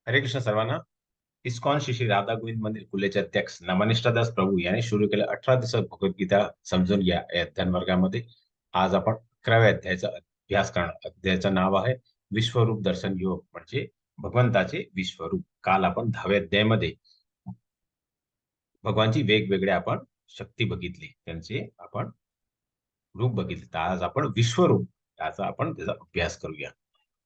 हरे कृष्ण सर्वांना. इस्कॉन श्री श्री राधा गोविंद मंदिर कुलेचे अध्यक्ष नमनिष्ठादास प्रभू यांनी सुरू केलं 18 दिवसात भगवद्गीता समजून घ्या या अध्ययन वर्गामध्ये आज आपण 11व्या अध्यायाचा अभ्यास करणार. अध्यायाचं नाव आहे विश्वरूप दर्शन योग, म्हणजे भगवंताचे विश्वरूप. काल आपण 10व्या अध्यायामध्ये भगवानची वेगवेगळे आपण शक्ती बघितली, त्यांचे आपण रूप बघितले. तर आज आपण विश्वरूप याचा आपण त्याचा अभ्यास करूया.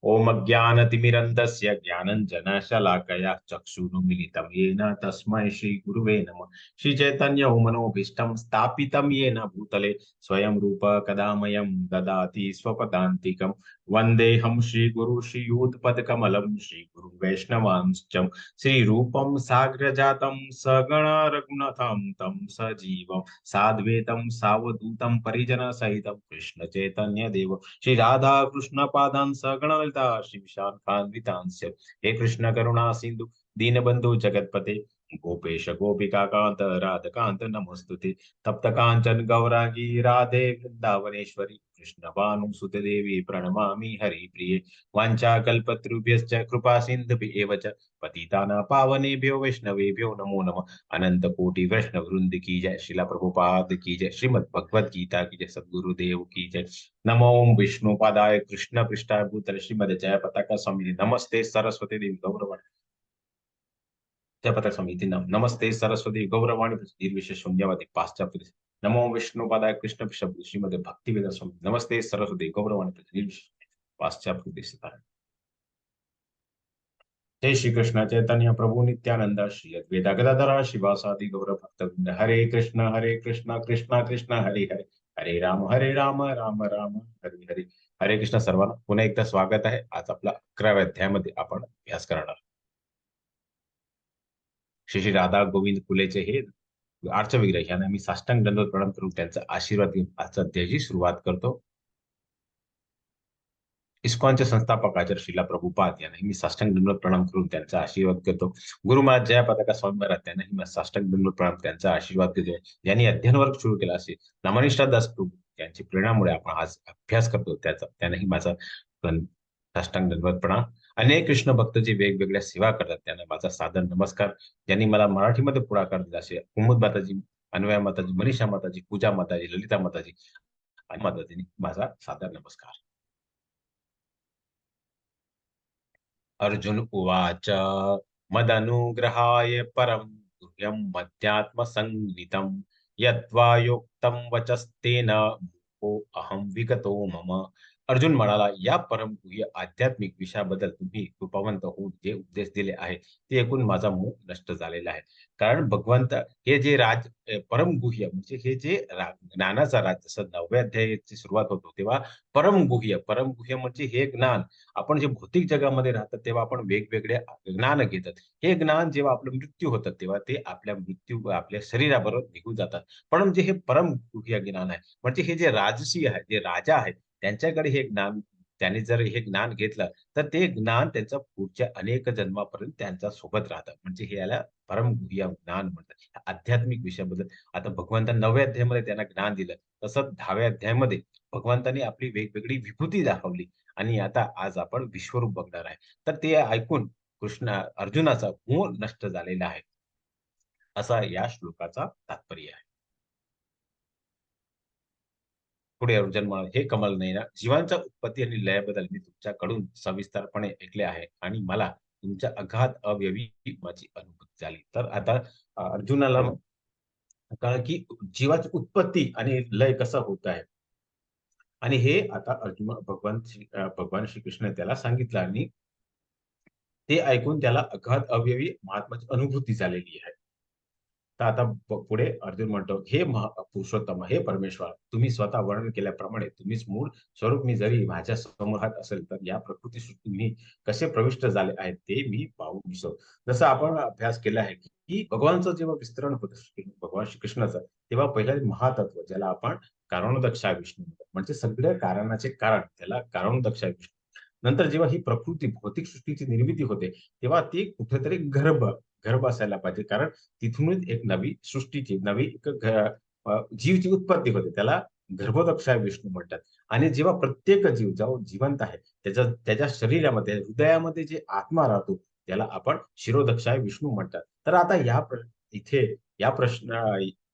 ओम ज्ञानतिमिरन्धस्य ज्ञानञ्जनशलाकया चक्षुरुन्मीलितं येन तस्मै श्रीगुरुवे नमः. श्रीचैतन्यमनोभीष्टं स्थापितं येन भूतले स्वयं रूप कदा मह्यं ददाति स्वपदान्तिकं. वन्देऽहं श्रीगुरु श्रीयुतपदकमलं श्रीगुरुं वैष्णवांश्च श्रीरूपं साग्रजातं सगण रघुनाथं तं सजीवं साद्वैतं सावधूतं परिजनसहितं कृष्ण चैतन्य देव श्री राधा कृष्ण पादान सगण ललिता श्री विशाल कान्वितांश. हे कृष्ण करुणा सिंधु दीनबंधु जगतपते गोपेश गोपिका कांत राधकांत नमस्तुते. तप्त कांचन गौरांगी राधे वृंदावनेश्वरी कृष्ण भानु सुत देवी प्रणमामि हरि प्रिये. वांछा कल्पतरुभ्यश्च कृपा सिंधुभ्येव च पतितानां पावनेभ्यो वैष्णवेभ्यो नमो नमः. अनंत कोटि वैष्णव वृंद की जय. शिला प्रभुपाद की जय. श्रीमद भगवद गीता की जय. सद्गुरुदेव की जय. नमो विष्णुपादाय कृष्ण पृष्ठाय भूतले श्रीमद जय पताका स्वामी नमस्ते सरस्वती देवी गौरवाणी. जय पताका स्वामी नमस्ते सरस्वती गौरवाणी निर्विशेष शून्यवादी पाश्चात्य. नमो विष्णुपादाय कृष्ण पृष्ठ श्रीमद भक्ति वेद स्वामी नमस्ते सरस्वती गौरवाणी निर्विशेष पाश्चात्य. जय श्री कृष्ण चैतन्य प्रभु नित्यानंद श्री अद्वैत गदाधर शिवासादि गौर भक्तवृंद. हरे कृष्ण कृष्ण कृष्ण हरे हरे. हरे राम राम राम हरे हरे. हरे कृष्ण सर्वांना पुन्हा एकदा स्वागत आहे. आज आपला 11व्या अध्यायामध्ये आपण अभ्यास करणार. श्री श्री राधा गोविंद फुलेचे हे आर्चविग्रह यांना मी साष्टांग दंडवत प्रणाम करून त्यांचा आशीर्वाद घेऊन आजच्या अध्यायाची सुरुवात करतो. इस्कॉनचे संस्थापक आचार्य श्रीला प्रभुपाद यांनाही मी साष्टांग दंडवत प्रणाम करून त्यांचा आशीर्वाद करतो. गुरु महाराज जय पताका स्वामी महाराज त्यांनाही मी साष्टांग दंडवत प्रणाम त्यांचा आशीर्वाद देतो. यांनी अध्ययन वर्ग सुरू केला असे नमनिष्ठा दास प्रभू यांच्या प्रेरणामुळे आपण आज अभ्यास करतो. त्याचा त्यांनाही माझा साष्टांग दंडवत प्रणाम. अनेक कृष्ण भक्त जे वेगवेगळ्या सेवा करतात त्यांना माझा सादर नमस्कार. ज्यांनी मला मराठीमध्ये पुढाकार दिला असे कुमुद माताजी, अन्वया माताजी, मनीषा माताजी, पूजा माताजी, ललिता माताजी आणि माताजींनी माझा सादर नमस्कार. अर्जुन उवाच मदनुग्रहाय परम गुह्यं मध्यात्मसंज्ञितं यद्वा योक्तं वचस्तेन मुको अहं विगतो मम. अर्जुन म्हणाला, या परमगुह्य आध्यात्मिक विषयाबद्दल तुम्ही कृपावंत होऊन जे उपदेश दिले आहे ते ऐकून माझा मोह नष्ट झालेला आहे. कारण भगवंत हे जे परमगुह्य म्हणजे हे जे ज्ञानाचा राज, जसं 9व्या अध्यायाची सुरुवात होतो तेव्हा परमगुह्य म्हणजे हे ज्ञान. आपण जे भौतिक जगामध्ये राहतात तेव्हा आपण वेगवेगळे ज्ञान घेतात. हे ज्ञान जेव्हा आपलं मृत्यू होतात तेव्हा ते आपल्या शरीराबरोबर निघून जातात. पण म्हणजे हे परम गुह्य ज्ञान आहे. म्हणजे हे जे राजसी आहे, जे राजा आहेत त्यांच्याकडे हे ज्ञान, त्यांनी जर हे ज्ञान घेतलं तर ते ज्ञान त्यांच्या पुढच्या अनेक जन्मापर्यंत त्यांच्या सोबत राहतं. म्हणजे हे याला परम गुह्य ज्ञान म्हणतात. आध्यात्मिक विषयाबद्दल आता भगवंतांनी 9व्या अध्यायामध्ये त्यांना ज्ञान दिलं, तसंच 10व्या अध्यायामध्ये भगवंतांनी आपली वेगवेगळी विभूती दाखवली. आणि आता आज आपण विश्वरूप बघणार आहे. तर ते ऐकून अर्जुनाचा मोह नष्ट झालेला आहे, असा या श्लोकाचा तात्पर्य आहे. पुढे अर्जुन म्हणाला, हे कमल नयना, जीवांच्या उत्पत्ती आणि लयाबद्दल मी तुमच्याकडून सविस्तरपणे ऐकले आहे आणि मला तुमच्या अगाध अव्ययीची अनुभूती झाली. तर आता अर्जुनाला कळलं की जीवाची उत्पत्ती आणि लय कसं होत आहे. आणि हे आता भगवान श्रीकृष्ण त्याला सांगितलं आणि ते ऐकून त्याला अगाध अव्ययी महात्म्याची अनुभूती झालेली आहे. तर आता पुढे अर्जुन म्हणतो, हे पुरुषोत्तम, हे परमेश्वर, तुम्ही स्वतः वर्णन केल्याप्रमाणे तुम्हीच मूळ स्वरूप मी जरी माझ्या समोर राहत असेल तर या प्रकृती सृष्टी कसे प्रविष्ट झाले आहेत ते मी पाहू इच्छितो. जसं आपण अभ्यास केला आहे की भगवानचं जेव्हा विस्तरण होतं भगवान श्रीकृष्णाचं, तेव्हा पहिल्या महातत्व ज्याला आपण कारणोदक्षा विष्णू म्हणतो, म्हणजे सगळ्या कारणाचे कारण, त्याला कारणोदक्षा विष्णू. नंतर जेव्हा ही प्रकृती भौतिक सृष्टीची निर्मिती होते तेव्हा ती कुठेतरी गर्भ असायला पाहिजे. कारण तिथूनच एक नवी सृष्टीची नवी जीवची उत्पत्ती होते. त्याला गर्भोदक्षा विष्णू म्हणतात. आणि जेव्हा प्रत्येक जीव जो जिवंत आहे त्याच्या शरीरामध्ये, हृदयामध्ये जे आत्मा राहतो त्याला आपण शिरोधक्षाय विष्णू म्हणतात. तर आता इथे या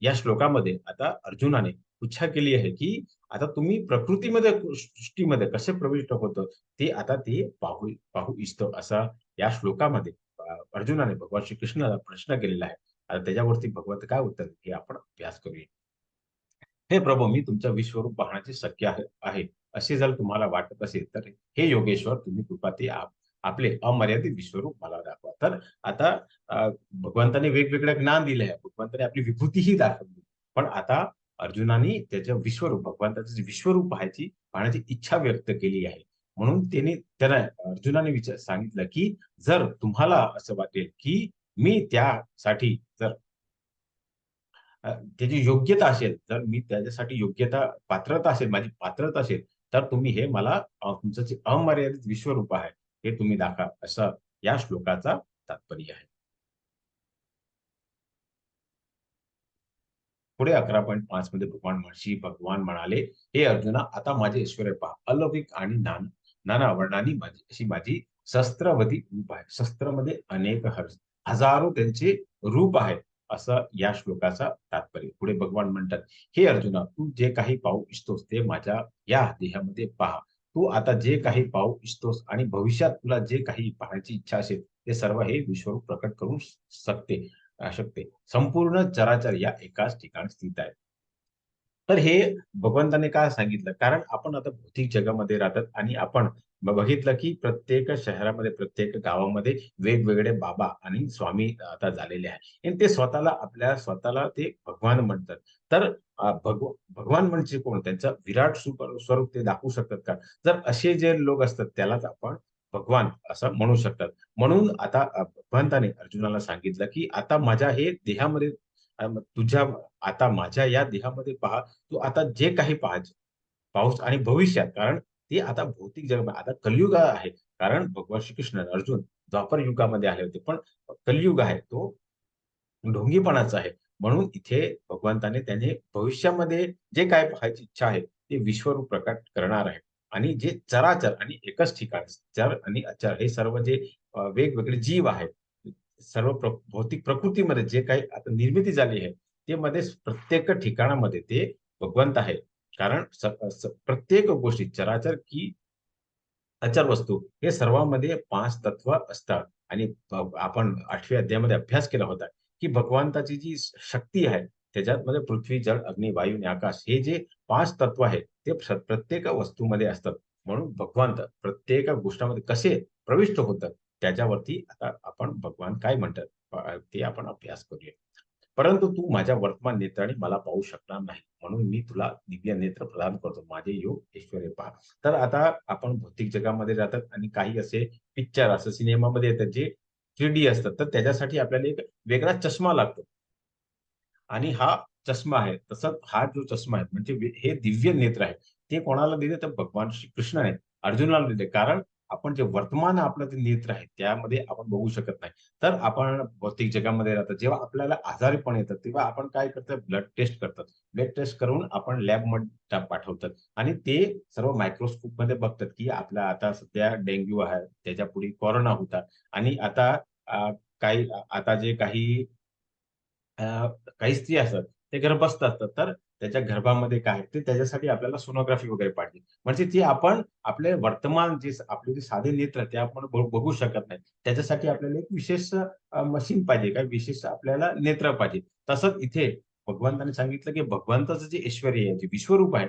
या श्लोकामध्ये आता अर्जुनाने इच्छा केली आहे, की आता तुम्ही प्रकृतीमध्ये सृष्टीमध्ये कसे प्रविष्ट होतं ते आता ते पाहू पाहू इच्छितो, असा या श्लोकामध्ये अर्जुनाने भगवान श्रीकृष्णाला प्रश्न केलेला आहे. आता त्याच्यावरती भगवंत काय उत्तर देतात हे आपण अभ्यास करूया. हे प्रभू, मी तुमचं विश्वरूप पाहण्याचे शक्य आहे असे जर तुम्हाला वाटत असेल तर हे योगेश्वर तुम्ही कृपा ते आपले अमर्यादित विश्वरूप मला दाखवा. तर आता भगवंताने वेगवेगळं ज्ञान दिले आहे, भगवंताने आपली विभूतीही दाखवली, पण आता अर्जुनाने त्याच्या विश्वरूप भगवंताचं जे विश्वरूप पाहण्याची इच्छा व्यक्त केली आहे. म्हणून त्याला अर्जुनाने सांगितलं की जर तुम्हाला असं वाटेल की मी त्यासाठी जर त्याची योग्यता असेल, जर मी त्याच्यासाठी पात्रता असेल, माझी पात्रता असेल, तर तुम्ही हे मला तुमचं जे अमर्यादित विश्वरूप आहे, हे तुम्ही दाखवा, असं या श्लोकाचा तात्पर्य आहे. पुढे 11.5 मध्ये भगवान म्हणाले, "हे अर्जुना, आता माझे ऐश्वर्य पहा. अलौकिक आणि नाना वर्णांनी अशी माझी शस्त्रवती रूप आहे." शस्त्रमध्ये अनेक हजारो त्यांचे रूप आहे, असं या श्लोकाचा तात्पर्य. पुढे भगवान म्हणतात, "हे अर्जुना, तू जे काही पाहू इच्छितोस ते माझ्या या देहामध्ये पहा. तू आता जे काही पाहू इच्छितोस आणि भविष्यात तुला जे काही पाहण्याची इच्छा असेल, ते सर्व हे विश्वरूप प्रकट करू शकते शकते. संपूर्ण चराचर या एकाच ठिकाणी स्थित आहे." तर हे भगवंताने का सांगितलं? कारण आपण आता भौतिक जगामध्ये राहतात आणि आपण बघितलं, की प्रत्येक शहरामध्ये, प्रत्येक गावामध्ये वेगवेगळे बाबा आणि स्वामी आता झालेले आहेत आणि ते स्वतःला ते भगवान म्हणतात. तर भगवान म्हणजे कोण? त्यांचं विराट स्वरूप ते दाखवू शकतात का? जर असे जे लोक असतात त्यालाच आपण भगवान असं म्हणू शकतात. म्हणून आता भगवंताने अर्जुनाला सांगितलं, की आता माझ्या हे देहामध्ये तुझ्या आता माझ्या या देहामध्ये पहा, तू आता जे काही पाऊस आणि भविष्यात, कारण ते आता भौतिक जग आता कलियुग आहे. कारण भगवान श्रीकृष्ण अर्जुन द्वापर युगामध्ये आले होते. पण कलियुग आहे तो ढोंगीपणाचा आहे. म्हणून इथे भगवंताने त्याने भविष्यामध्ये जे काही पाहायची इच्छा आहे, ते विश्वरूप प्रकट करणार आहे. आणि जे चराचर आणि एकच ठिकाणी चर आणि अचर हे सर्व जे वेगवेगळे जीव आहेत, सर्व भौतिक प्रकृतीमध्ये जे काही आता निर्मिती झाली आहे, ते मध्ये प्रत्येक ठिकाणामध्ये ते भगवंत आहे. कारण प्रत्येक गोष्टी चराचर की अचल वस्तू हे सर्वांमध्ये 5 तत्व असतात आणि आपण 8व्या अध्यायामध्ये अभ्यास केला होता, की भगवंताची जी शक्ती आहे, त्याच्यामध्ये पृथ्वी, जल, अग्नी, वायू आणि आकाश हे जे 5 तत्व आहेत, ते प्रत्येक वस्तूमध्ये असतात. म्हणून भगवंत प्रत्येक गोष्टीमध्ये कसे प्रविष्ट होतात, त्याच्यावरती आता आपण भगवान काय म्हणतात ते आपण अभ्यास करूया. परंतु तू माझ्या वर्तमान नेत्राने मला पाहू शकणार नाही. म्हणून मी तुला दिव्य नेत्र प्रदान करतो. माझे योग ऐश्वर्य पहा. तर आता आपण भौतिक जगामध्ये राहतात आणि काही असे पिक्चर असं सिनेमामध्ये येतात जे 3D असतात. तर त्याच्यासाठी आपल्याला एक वेगळा चष्मा लागतो. आणि हा चष्मा आहे. तसंच हा जो चष्मा आहे म्हणजे हे दिव्य नेत्र आहे. ते कोणाला दिले तर भगवान श्रीकृष्णाने अर्जुनाला दिले. कारण आपण जे वर्तमान आपलं जे नेत्र आहे, त्यामध्ये आपण बघू शकत नाही. तर आपण भौतिक जगामध्ये राहतो. जेव्हा आपल्याला आजारीपण येतं, तेव्हा आपण काय करतो? ब्लड टेस्ट करतात. ब्लड टेस्ट करून आपण लॅबमध्ये पाठवतात आणि ते सर्व मायक्रोस्कोपमध्ये बघतात, की आपला आता सध्या डेंग्यू आहे, त्याच्यापुढे कोरोना होता आणि आता अ, आता जे काही अ, काही स्त्री असतात, ते गर्भस्थ असतात. तर त्याच्या गर्भामध्ये काय आहे, ते त्याच्यासाठी आपल्याला सोनोग्राफी वगैरे पाहिजे. म्हणजे ती आपण आपले वर्तमान आपले जे साधे नेत्र आहेत, ते आपण बघू शकत नाही. त्याच्यासाठी आपल्याला एक विशेष मशीन पाहिजे, काही विशेष आपल्याला नेत्र पाहिजे. तसंच इथे भगवंताने सांगितलं, की भगवंताचं जे ऐश्वर्य आहे, जे विश्वरूप आहे,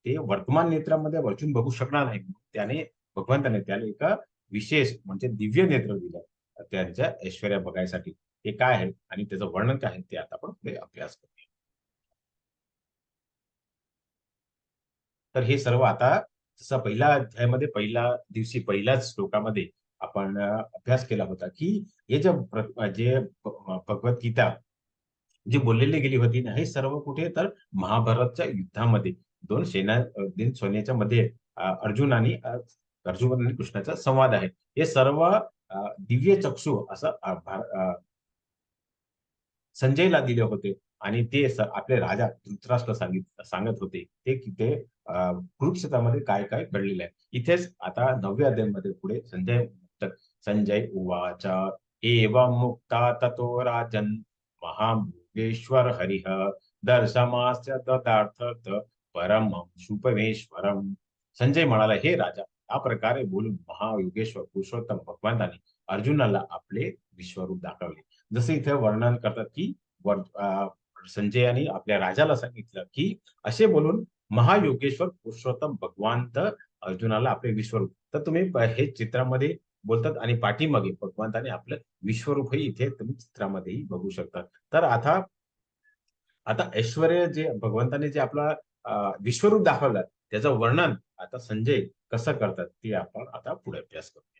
ते वर्तमान नेत्रामध्ये वरचून बघू शकणार नाही. भगवंताने त्याला एका विशेष म्हणजे दिव्य नेत्र दिलं, त्यांच्या ऐश्वर्या बघायसाठी. ते काय आहे आणि त्याचं वर्णन काय आहे ते आता आपण पुढे अभ्यास करूया. तर हे सर्व आता जसं पहिल्या अध्यायामध्ये पहिल्या दिवशी पहिल्याच श्लोकामध्ये आपण अभ्यास केला होता, की हे जे भगवद्गीता जी बोललेली गेली होती ना, हे सर्व कुठे तर महाभारतच्या युद्धामध्ये 2 दिन सैन्याच्या मध्ये अर्जुन आणि कृष्णाचा संवाद आहे. हे सर्व दिव्य चक्षु असं संजयला दिले होते आणि ते आपले राजा धृतराष्ट्र सांगत होते ते की ते कुरुक्षेत्रामध्ये काय काय घडलेलं आहे. इथेच आता 9व्या अध्यायामध्ये पुढे संजय म्हणतात, संजय उवाच एवं मुक्ता ततो राजन् महाभोगेश्वर हरिः दर्शमास्य ददार्थत परमं शुभमेश्वरम. संजय म्हणाला, हे राजा, या प्रकारे बोलून महायोगेश्वर पुरुषोत्तम भगवंताने अर्जुनाला आपले विश्वरूप दाखवले. जसे इथे वर्णन करतात की संजयाने आपल्या राजाला सांगितलं की असे बोलून महायोगेश्वर पुरुषोत्तम भगवंत अर्जुनाला आपले विश्वरूप. तर तुम्ही हे चित्रामध्ये बोलतात आणि पाठीमागे भगवंताने आपलं विश्वरूपही इथे तुम्ही चित्रामध्येही बघू शकता. तर आता आता ऐश्वर्य जे भगवंताने जे आपला विश्वरूप दाखवलं त्याचं वर्णन आता संजय कसं करतात ते आपण आता पुढे अभ्यास करूया.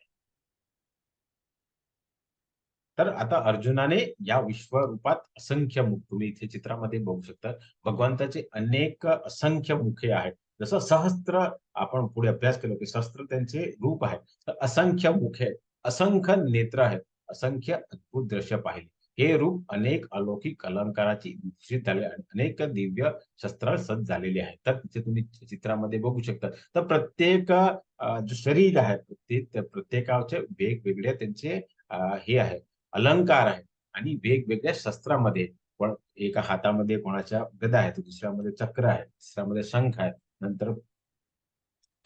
तर आता अर्जुनाने या विश्वरूपात असंख्य मुख तुम्ही इथे चित्रामध्ये बघू शकता. भगवंताचे अनेक असंख्य मुखे आहेत. जसं सहस्त्र आपण पुढे अभ्यास केला की सहस्त्र त्यांचे रूप आहे. तर असंख्य मुखे आहेत, असंख्य नेत्र आहेत, असंख्य अद्भुत दृश्य पाहिले. हे रूप अनेक अलौकिक अलंकाराची विकसित झाले आणि अनेक दिव्य शस्त्र सज्ज झालेले आहेत. तर तिथे तुम्ही चित्रामध्ये बघू शकता. तर प्रत्येक जो शरीर आहे ते प्रत्येकाचे वेगवेगळे त्यांचे हे आहे अलंकार आहे आणि वेगवेगळ्या शस्त्रामध्ये पण एका हातामध्ये कोणाच्या गदा आहे, तर दुसऱ्यामध्ये चक्र आहे, तिसऱ्यामध्ये शंख आहे, नंतर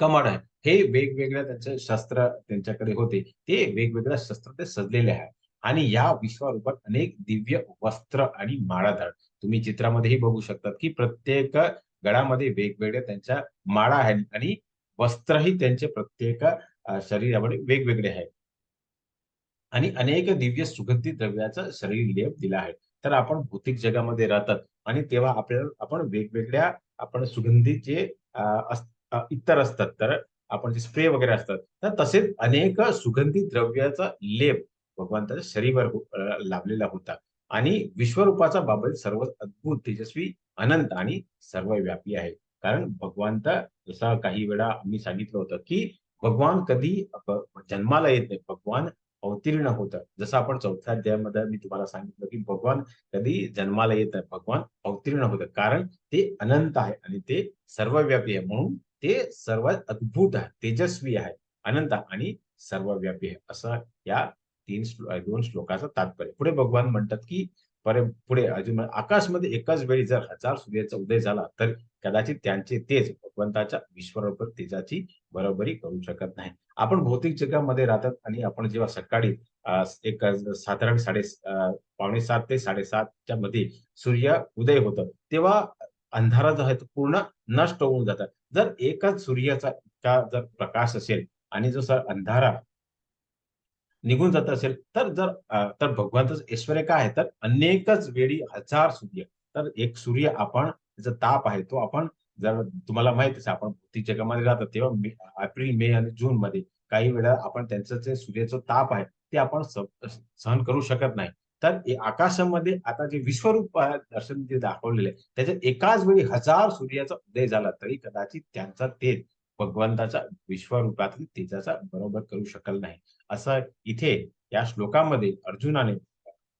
कमळ आहे. हे वेगवेगळ्या त्यांचे शस्त्र त्यांच्याकडे होते. ते वेगवेगळ्या शस्त्र ते सजलेले आहे आणि या विश्वरूपात अनेक दिव्य वस्त्र आणि माळा धारण तुम्ही चित्रामध्येही बघू शकतात, की प्रत्येक गडामध्ये वेगवेगळ्या त्यांच्या माळा आहेत आणि वस्त्रही त्यांचे प्रत्येक शरीरामध्ये वेगवेगळे आहेत. आणि अनेक दिव्य सुगंधी द्रव्याचा शरीर लेप दिला आहे. तर आपण भौतिक जगामध्ये राहतात आणि तेव्हा आपल्याला आपण वेगवेगळ्या आपण सुगंधीचे इत्तर असतात. तर आपण जे स्प्रे वगैरे असतात. तर तसेच अनेक सुगंधी द्रव्याचा लेप भगवंताच्या शरीरावर लाभलेला होता. आणि विश्वरूपाचा बाबत सर्वच अद्भुत, तेजस्वी, अनंत आणि सर्वव्यापी आहे. कारण भगवंत जसा काही वेळा आम्ही सांगितलं होतं, की भगवान कधी जन्माला येत नाही. भगवान अवतीर्ण होतं. जसं आपण 4थ्या अध्यायामध्ये मी तुम्हाला सांगितलं, की भगवान कधी जन्माला येत नाही. भगवान अवतीर्ण होतं. कारण ते अनंत आहे आणि ते सर्वव्यापी आहे. म्हणून ते सर्वात अद्भुत आहे, तेजस्वी आहे, अनंत आणि सर्वव्यापी आहे. असं या 2 श्लोकाचं तात्पर्य. पुढे भगवान म्हणतात, की पुढे अजून आकाशमध्ये एकाच वेळी जर 1000 सूर्याचा उदय झाला, तर कदाचित त्यांचे तेज भगवंताच्या विश्वरूप तेजाची बरोबरी करू शकत नाही. आपण भौतिक जगामध्ये राहतात आणि आपण जेव्हा सकाळी एक साधारण पावणे 7 ते 7:30 च्या मध्ये सूर्य उदय होतं, तेव्हा अंधारा जो आहे तो पूर्ण नष्ट होऊन जातात. जर एकच सूर्याचा इतका जर प्रकाश असेल आणि जसा अंधारा निघून जात असेल, तर भगवंताचं ऐश्वर्य काय आहे, तर अनेकच वेळी 1000 सूर्य. तर एक सूर्य आपण त्याचा ताप आहे, तो आपण जर तुम्हाला माहितीच आहे, आपण भौतिक जगामध्ये राहतो, तेव्हा एप्रिल, मे आणि जूनमध्ये काही वेळा आपण त्यांचं जे सूर्याचं ताप आहे, ते आपण सहन करू शकत नाही. तर आकाशामध्ये आता जे विश्वरूप दर्शन जे दाखवलेलं आहे, त्याच्यात एकाच वेळी 1000 सूर्याचा उदय झाला, तरी कदाचित त्यांचा तेज भगवंताच्या विश्वरूपातील तेजाचा बरोबर करू शकल नाही. असं इथे या श्लोकामध्ये अर्जुनाने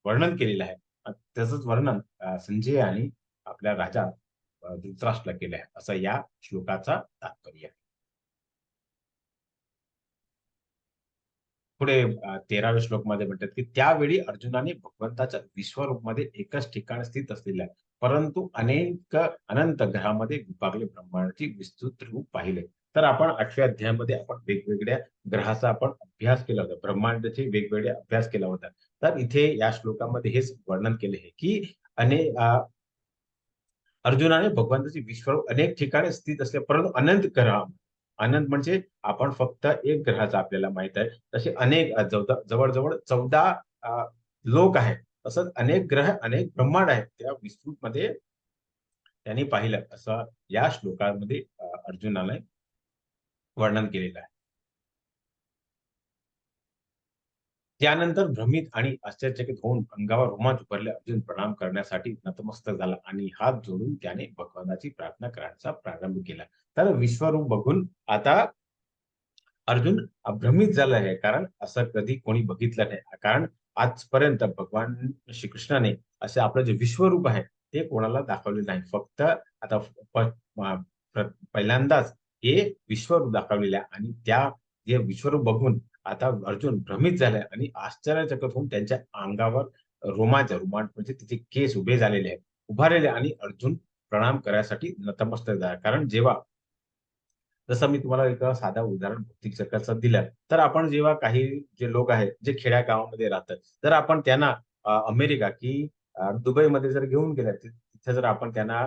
वर्णन केलेलं आहे. त्याचंच वर्णन संजय आणि आपल्या राजा धृतराष्ट्रला केलं आहे. असं या श्लोकाचा तात्पर्य आहे. पुढे 13व्या श्लोकमध्ये म्हणतात, की त्यावेळी अर्जुनाने भगवंताच्या विश्वरूपमध्ये एकाच ठिकाणी स्थित असलेल्या, परंतु अनेक अनंत ग्रहामध्ये विभागले ब्रह्मांडाची विस्तृत रूप पाहिले. तर आपण 8व्या अध्यायामध्ये आपण वेगवेगळ्या ग्रहाचा आपण अभ्यास केला होता. ब्रह्मांडाचे वेगवेगळे अभ्यास केला होता. तर इथे या श्लोकामध्ये हेच वर्णन केले आहे, की अर्जुनाने भगवंताचे विश्वरूप अनेक ठिकाणी स्थित असले, परंतु अनंत ग्रह अनंत म्हणजे आपण फक्त एक ग्रहाचा आपल्याला माहित आहे. तसे अनेक जवळ-जवळ 14 लोक आहेत. तसंच अनेक ग्रह, अनेक ब्रह्मांड आहेत. त्या विस्तृतमध्ये त्यांनी पाहिलं असं या श्लोकामध्ये अर्जुनाने वर्णन केलेलं आहे. त्यानंतर भ्रमित आणि आश्चर्यचकित होऊन अंगावर रोमांच भरले अर्जुन प्रणाम करण्यासाठी नतमस्तक झाला आणि हात जोडून त्याने भगवानाची प्रार्थना करायचा प्रारंभ केला. तर विश्वरूप बघून आता अर्जुन भ्रमित झाला आहे. कारण असं कधी कोणी बघितलं नाही. कारण आजपर्यंत भगवान श्रीकृष्णाने असे आपलं जे विश्वरूप आहे, ते कोणाला दाखवले नाही. फक्त आता प अ, पहिल्यांदाच हे विश्वरूप दाखवलेलं आहे आणि त्या जे विश्वरूप बघून आता अर्जुन भ्रमित झालाय आणि आश्चर्यचकित होऊन त्यांच्या अंगावर रोमांच म्हणजे तिचे केस उभे झालेले आहेत, उभारलेले, आणि अर्जुन प्रणाम करायसाठी नतमस्तक झाला. कारण जेव्हा, जसं मी तुम्हाला एक साधा उदाहरण भौतिक जगाचं दिलं, तर आपण जेव्हा काही जे लोक आहेत, जे खेड्या गावामध्ये राहतात, जर आपण त्यांना अमेरिका की दुबईमध्ये जर घेऊन गेलं, तिथे जर आपण त्यांना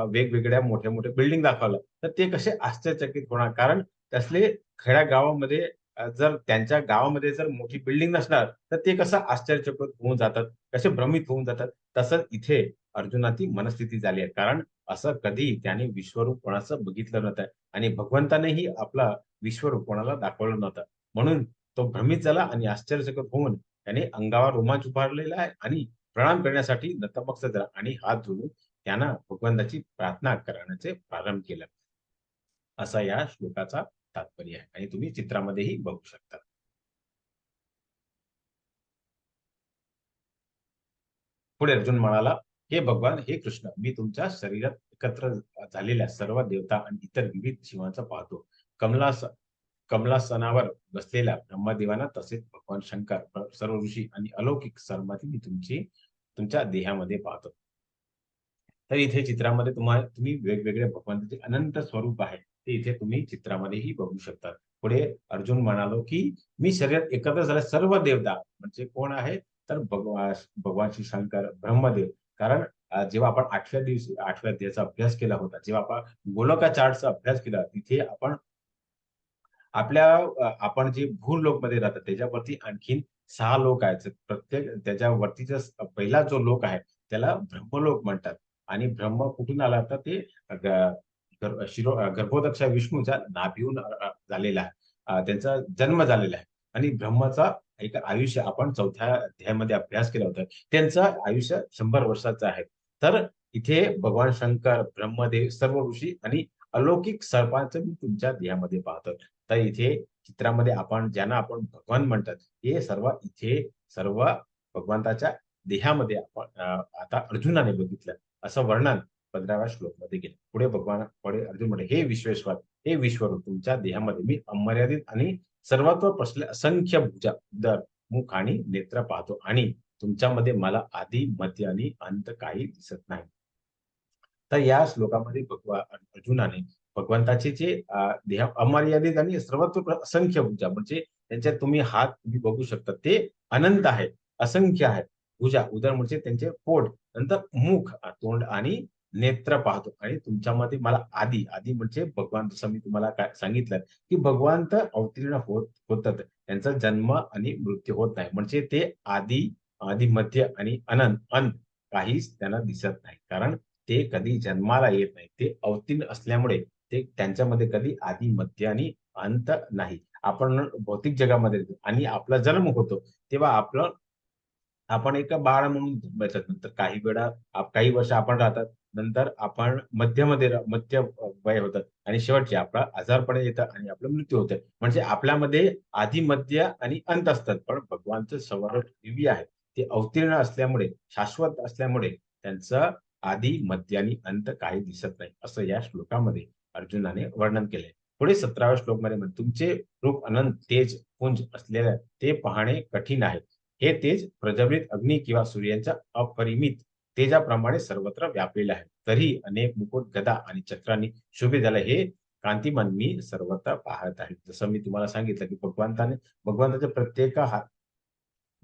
वेगवेगळ्या मोठ्या-मोठ्या बिल्डिंग दाखवल्या, तर ते कसे आश्चर्यचकित होणार. कारण तसले खेड्या गावामध्ये जर त्यांच्या गावामध्ये जर मोठी बिल्डिंग नसणार, तर ते कसं आश्चर्यचकित होऊन जातात, कसे भ्रमित होऊन जातात. तसंच इथे अर्जुनाची मनस्थिती झाली आहे. कारण असं कधी त्याने विश्वरूप कोणाचं बघितलं नव्हतं. आणि भगवंतानेही आपला विश्वरूप कोणाला दाखवलं नव्हतं. म्हणून तो भ्रमित झाला आणि आश्चर्यचकित होऊन त्याने अंगावर रोमांच उभारलेला आहे आणि प्रणाम करण्यासाठी नतमस्तक झाला आणि हात जोडून त्यानं भगवंताची प्रार्थना करण्याचे प्रारंभ केलं. असा या श्लोकाचा तात्पर्य आहे आणि तुम्ही चित्रामध्येही बघू शकता. पुढे अर्जुन म्हणाला, "हे भगवान, हे कृष्ण, मी तुमच्या शरीरात एकत्र झालेल्या सर्व देवता आणि इतर विविध जीवांचा पाहतो. कमलास कमलासनावर बसलेल्या ब्रह्मदेवांना तसेच भगवान शंकर, सर्व ऋषी आणि अलौकिक सर्वांची मी तुमच्या देहामध्ये पाहतो." तर इथे चित्रामध्ये तुम्ही वेगवेगळे भगवंताचे अनंत स्वरूप आहे. ते इथे तुम्ही चित्रामध्येही बघू शकता. पुढे अर्जुन म्हणालो, की मी शरीरात एकत्र झाल्या सर्व देवता म्हणजे कोण आहे? तर भगवान श्री शंकर, ब्रह्मदेव. कारण जेव्हा आपण 8व्या दिवशी 8व्या अध्यायाचा अभ्यास केला होता, जेव्हा आपण गोलोका चार्टचा अभ्यास केला, तिथे आपण जे भूलोकमध्ये राहतात त्याच्यावरती आणखीन 6 लोक आहेत. प्रत्येक त्याच्यावरतीचा पहिला जो लोक आहे, त्याला ब्रह्मलोक म्हणतात. आणि ब्रह्म कुठून आला तर ते गर्भोदक विष्णूच्या नाभीहून झालेला आहे. त्यांचा जन्म झालेला आहे. आणि ब्रह्माचा एक आयुष्य आपण 4थ्या अध्यायामध्ये अभ्यास केला होता. त्यांचं आयुष्य 100 वर्षाचं आहे. तर इथे भगवान शंकर, ब्रह्मदेव, सर्व ऋषी आणि अलौकिक सर्पांचं मी तुमच्या देहामध्ये पाहतो. तर इथे चित्रामध्ये ज्यांना आपण भगवान म्हणतात, हे सर्व इथे सर्व भगवंताच्या देहामध्ये आपण आता अर्जुनाने बघितलं. असं वर्णन 15व्या श्लोकमध्ये केलं. पुढे अर्जुन म्हणे, "हे विश्वेश्वर, हे विश्वरूप, तुमच्या देहामध्ये मी अमर्यादित आणि सर्वत्र पसरलेल्या असंख्य भुजा, उदर, मुख आणि नेत्र पाहतो आणि तुमच्यामध्ये मला आदी, मध्य आणि अंत काही दिसत नाही." तर या श्लोकामध्ये अर्जुनाने भगवंताचे जे देह अमर्यादित आणि सर्वत्र असंख्य भुजा म्हणजे त्यांच्यात तुम्ही बघू शकता. ते अनंत आहे, असंख्य आहे. भुजा, उदर म्हणजे त्यांचे पोट, नंतर मुख, तोंड आणि नेत्र पाहतो आणि तुमच्यामध्ये मला आदी म्हणजे भगवान, जसं मी तुम्हाला काय सांगितलं, की भगवान तर अवतीर्ण होतात. त्यांचा जन्म आणि मृत्यू होत नाही. म्हणजे ते आदी, मध्य आणि अंत काहीच त्यांना दिसत नाही. कारण ते कधी जन्माला येत नाही. ते अवतीर्ण असल्यामुळे ते त्यांच्यामध्ये कधी आदी, मध्य आणि अंत नाही. आपण भौतिक जगामध्ये येतो आणि आपला जन्म होतो, तेव्हा आपण एक बाळ म्हणून जन्मायचं. नंतर काही वर्ष आपण राहतात. नंतर आपण मध्य वय होतं आणि शेवटचे आपला आजारपण येतं आणि आपला मृत्यू होतो. म्हणजे आपल्यामध्ये आदी, मध्य आणि अंत असतात. पण भगवानचं सर्व दिव्य आहे. ते अवतीर्ण असल्यामुळे, शाश्वत असल्यामुळे त्यांचं आदी, मध्य आणि अंत काही दिसत नाही. असं या श्लोकामध्ये अर्जुनाने वर्णन केलंय. पुढे 17व्या श्लोकमध्ये तुमचे रूप अनंत तेज पुंज असलेले ते पाहणे कठीण आहे. हे तेज प्रज्वलित अग्नी किंवा सूर्याच्या अपरिमित तेजाप्रमाणे सर्वत्र व्यापलेले आहे. तरी अनेक मुकुट, गदा आणि चक्रांनी शोभित झाले हे कांतिमान मी सर्वत्र पाहत आहे. जसं मी तुम्हाला सांगितलं, की भगवंताच्या प्रत्येक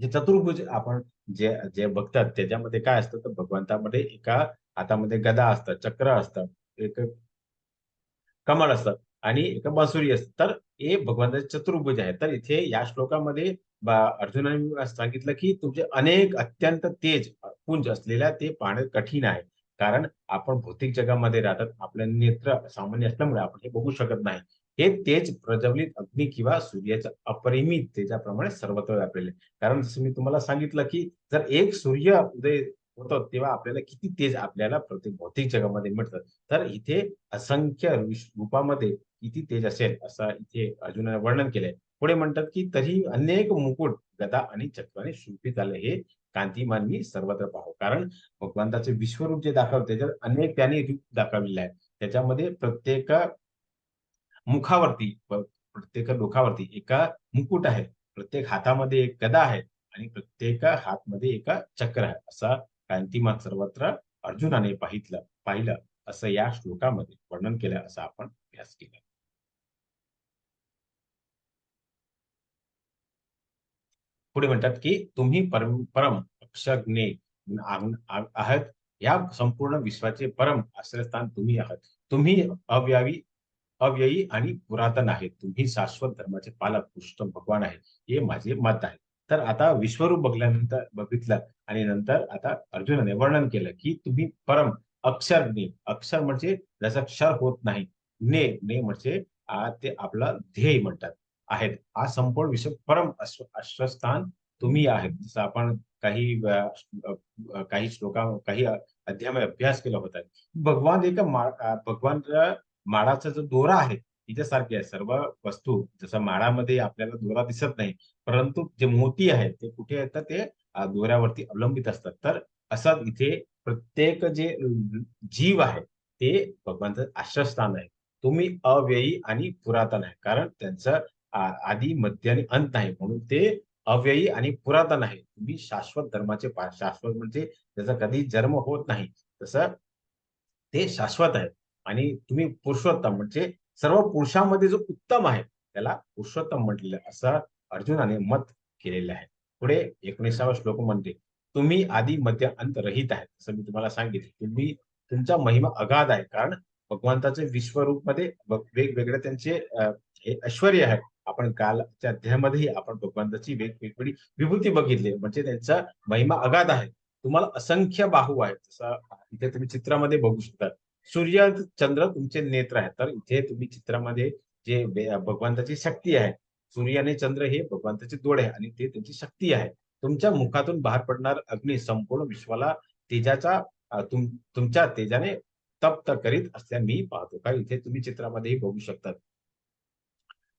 जे चतुर्भुज आपण जे बघतात त्याच्यामध्ये काय असतं, तर भगवंतामध्ये एका हातामध्ये गदा असतं, चक्र असतं, एक कमळ असतं आणि एक बासुरी असते. तर हे भगवंताचे चतुर्भुज आहे. तर इथे या श्लोकामध्ये अर्जुनाने सांगितलं, की तुमचे अनेक अत्यंत तेज पुंज असलेल्या ते पाहणे कठीण आहे. कारण आपण भौतिक जगामध्ये राहतात. आपले नेत्र सामान्य असल्यामुळे आपण हे बघू शकत नाही. हे तेज प्रज्वलित अग्नी किंवा सूर्याच्या अपरिमित तेजाप्रमाणे सर्वत्र व्यापलेले आहे. कारण जसं मी तुम्हाला सांगितलं, की जर एक सूर्य उदय होतो, तेव्हा आपल्याला किती तेज आपल्याला प्रत्येक भौतिक जगामध्ये मिळतं. तर इथे असंख्य रूपामध्ये किती तेज असेल असं इथे अर्जुनाने वर्णन केलंय. पुढे म्हणतात, की तरी अनेक मुकुट, गदा आणि चक्राने शोभित झाले हे कांतिमान मी सर्वत्र पाहो. कारण भगवंताचे विश्वरूप जे दाखवले त्याच्यात अनेक त्यांनी रूप दाखवलेले आहेत. त्याच्यामध्ये प्रत्येक मुखावरती प्रत्येक मुखावरती एका मुकुट आहे. प्रत्येक हातामध्ये एक गदा आहे आणि प्रत्येक हातमध्ये एक चक्र आहे, असा कांतिमान सर्वत्र अर्जुनाने पाहिलं असं या श्लोकामध्ये वर्णन केलं, असं आपण अभ्यास केला. पुढे म्हणतात की तुम्ही परम परम अक्षरज्ञ आहात. या संपूर्ण विश्वाचे परम आश्रयस्थान तुम्ही आहात. तुम्ही अव्ययी आणि पुरातन आहे. तुम्ही शाश्वत धर्माचे पालक पुरुषोत्तम भगवान आहे, हे माझे मत आहे. तर आता विश्वरूप बघितलं आणि नंतर आता अर्जुनाने वर्णन केलं की तुम्ही परम अक्षर ने, अक्षर म्हणजे जसं क्षर होत नाही, ने म्हणजे ते आपलं ध्येय म्हणतात आहेत. हा संपूर्ण विश्व परम आश्रयस्थान तुम्ही आहेत. जसं आपण काही काही अध्यायामध्ये अभ्यास केला होता. भगवान भगवान माळाचा जो दोरा आहे तिच्यासारखे आहे सर्व वस्तू. जसं माळामध्ये आपल्याला दोरा दिसत नाही, परंतु जे मोती आहेत ते कुठे येतात, ते दोऱ्यावरती अवलंबित असतात. तर असं इथे प्रत्येक जे जीव आहे ते भगवानचं आश्रयस्थान आहे. तुम्ही अव्ययी आणि पुरातन आहे, कारण त्यांचं आदी मध्य आणि अंत नाही, म्हणून ते अव्ययी आणि पुरातन आहे. तुम्ही शाश्वत धर्माचे शाश्वत म्हणजे त्याचा कधी जन्म होत नाही, तसं ते शाश्वत आहे. आणि तुम्ही पुरुषोत्तम म्हणजे सर्व पुरुषांमध्ये जो उत्तम आहे त्याला पुरुषोत्तम म्हटलेलं आहे, असं अर्जुनाने मत केलेलं आहे. पुढे 19व्या श्लोकमध्ये तुम्ही आदी मध्य अंत रहित आहे, असं मी तुम्हाला सांगितलं. तुमचा महिमा अगाध आहे, कारण भगवंताचे विश्वरूप मध्ये वेगवेगळे त्यांचे हे ऐश्वर्य आहे. आपण कालच्या अध्यायामध्येही आपण भगवंताची वेगवेगळी विभूती बघितली, म्हणजे त्यांचा महिमा अगाध आहे. तुम्हाला असंख्य बाहू आहेत, जसं इथे तुम्ही चित्रामध्ये बघू शकता. सूर्य, चंद्र तुमचे नेत्र आहेत. तर इथे तुम्ही चित्रामध्ये जे भगवंताची शक्ती आहे, सूर्य आणि चंद्र हे भगवंताचे डोळे आहे आणि ते त्यांची शक्ती आहे. तुमच्या मुखातून बाहेर पडणार अग्नी संपूर्ण विश्वाला तेजाचा तुमच्या तेजाने तप्त करीत असल्याने मी पाहतो. का इथे तुम्ही चित्रामध्येही बघू शकता.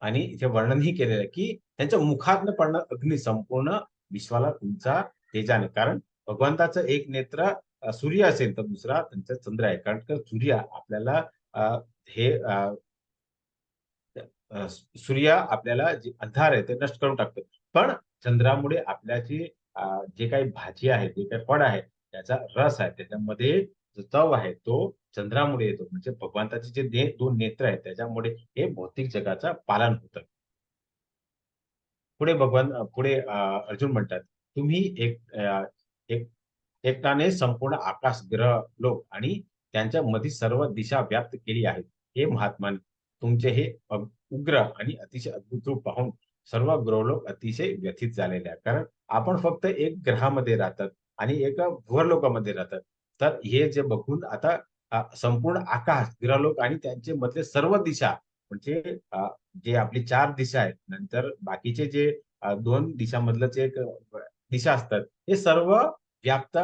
आणि इथे वर्णनही केलेलं आहे की त्यांच्या मुखातनं पडणार अग्नी संपूर्ण विश्वाला तुमचा तेजाने, कारण भगवंताचं एक नेत्र सूर्य असेल तर दुसरा त्यांचा चंद्र आहे. कारण का सूर्य आपल्याला अ, हे सूर्य आपल्याला जे अंधार आहे ते नष्ट करून टाकतो. पण चंद्रामुळे आपल्याची जे काही भाजी आहे, जे काही फळ आहे, त्याचा रस आहे, त्याच्यामध्ये जो चव आहे तो चंद्रामुळे येतो. म्हणजे भगवंताचे जे दोन नेत्र आहेत त्याच्यामुळे हे भौतिक जगाचं पालन होतं. पुढे अर्जुन म्हणतात, तुम्ही एक एकटाने संपूर्ण आकाश, ग्रह, लोक आणि त्यांच्या मध्ये सर्व दिशा व्याप्त केली आहेत. हे महात्मा, तुमचे हे उग्र आणि अतिशय अद्भुत रूप पाहून सर्व ग्रहलोक अतिशय व्यथित झालेले आहे. कारण आपण फक्त एक ग्रहामध्ये राहतात आणि एका भूलोकामध्ये राहतात. तर हे जे बघून आता संपूर्ण आकाश, ग्रहलोक आणि त्यांचे मधले सर्व दिशा म्हणजे जे आपली 4 दिशा आहेत, नंतर बाकीचे जे 2 दिशामधलं जे एक दिशा असतात, हे सर्व व्याप्त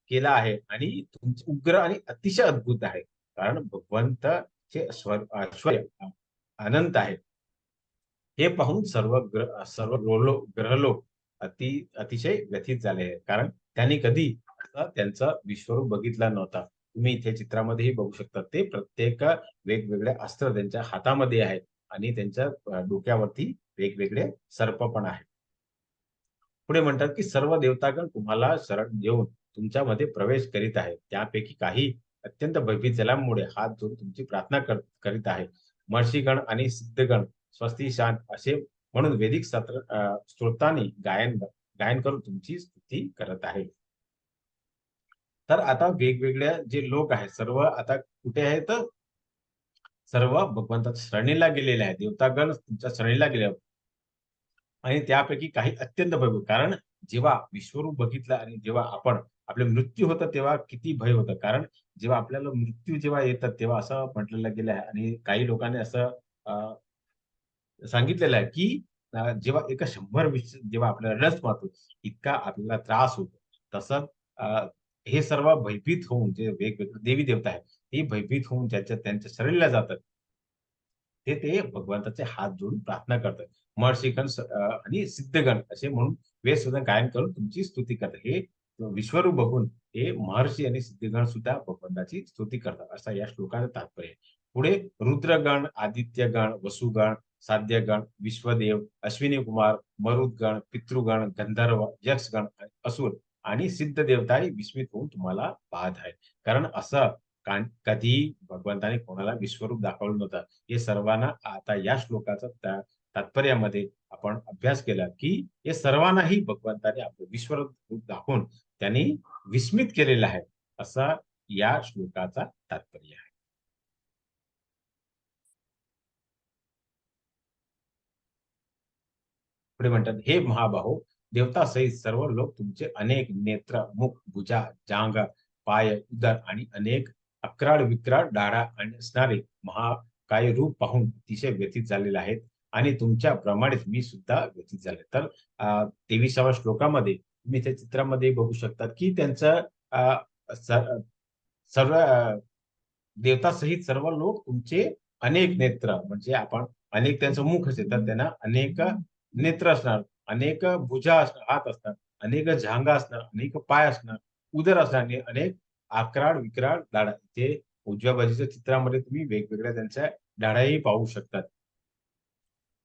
केला आहे आणि तुमचे उग्र आणि अतिशय अद्भुत आहे. कारण भगवंताचे ऐश्वर्य अनंत आहे. हे पाहून सर्व ग्रहलोक अतिशय व्यथित झाले आहे. कारण त्यांनी कधी असा त्यांचा विश्वरूप बघितला नव्हता. तुम्ही इथे चित्रामध्येही बघू शकता. ते प्रत्येक वेगवेगळे अस्त्र त्यांच्या हातामध्ये आहेत आणि त्यांच्या डोक्यावरती वेगवेगळे सर्प पण आहेत. पुढे म्हणतात की सर्व देवतागण तुम्हाला शरण देऊन तुमच्यामध्ये प्रवेश करीत आहेत. त्यापैकी काही अत्यंत भयभीत जलामुळे हात जोडून तुमची प्रार्थना करीत आहे. महर्षीगण आणि सिद्धगण स्वस्ती शांत असे म्हणून वैदिक स्तोत्रांनी गायन करून तुमची स्तुती करत आहे. तर आता वेगवेगळ्या जे लोक आहेत सर्व आता कुठे आहेत, सर्व भगवंताच्या श्रेणीला गेलेले आहेत. देवतागण तुमच्या श्रेणीला गेले आणि त्यापैकी काही अत्यंत भय, कारण जेव्हा विश्वरूप बघितलं आणि जेव्हा आपले मृत्यू होतं तेव्हा किती भय होतं. कारण जेव्हा आपल्याला मृत्यू जेव्हा येतात तेव्हा असं म्हटलेलं गेलं आहे आणि काही लोकांनी असं सांगितलेलं आहे की जेव्हा एका 100 जेव्हा आपल्याला रस मारतो इतका आपल्याला त्रास होतो. तसंच हे सर्व भयभीत होऊन जे वेगवेगळे देवी देवता आहेत, हे भयभीत होऊन त्यांच्या शरीराला जातात. ते भगवंताचे हात जोडून प्रार्थना करतात. महर्षीगण आणि सिद्धगण असे म्हणून वेद सुद्धा गायन करून तुमची स्तुती करतात. हे विश्वरूप बघून हे महर्षी आणि सिद्धगण सुद्धा भगवंताची स्तुती करतात, असा या श्लोकाचं तात्पर्य आहे. पुढे रुद्रगण, आदित्यगण, वसुगण साध्यगण, विश्वदेव, अश्विनी कुमार, मरुदगण, पितृगण, गंधर्व, यक्षगण, असुर आणि सिद्ध देवताही विस्मित होऊन तुम्हाला पाहत आहेत. कारण असं कधी भगवंताने कोणाला विश्वरूप दाखवलं नव्हतं. हे सर्वांना आता या श्लोकाचा तात्पर्यामध्ये आपण अभ्यास केला, की हे सर्वांनाही भगवंताने आपलं विश्वरूप दाखवून त्यांनी विस्मित केलेलं आहे. असा या श्लोकाचा तात्पर्य आहे. पुढे म्हणतात, हे महाबाहो, देवतासहित सर्व लोक तुमचे अनेक नेत्र, मुख, भुजा, जांग, पाय, उदर आणि अनेक अक्राळ विक्राळ दाढा आणि असणारे महाकाय रूप पाहून अतिशय व्यथित झालेले आहेत आणि तुमच्या प्रमाणेच मी सुद्धा व्यथित झाले. तर 23व्या श्लोकामध्ये तुम्ही त्या चित्रामध्ये बघू शकतात, की त्यांचं अ, स- सर्व देवतासहित सर्व लोक तुमचे अनेक नेत्र म्हणजे आपण अनेक त्यांचं मुख असेल तर त्यांना अनेक नेत्र असणार, अनेक भुजा असणार, हात असणार, अनेक जांघा असणार, अनेक पाय असणार, उदर असणार आणि अनेक आक्राड विक्राळ दाढा. ते उजव्या बाजूच्या चित्रामध्ये तुम्ही वेगवेगळ्या त्यांच्या दाढाही पाहू शकतात.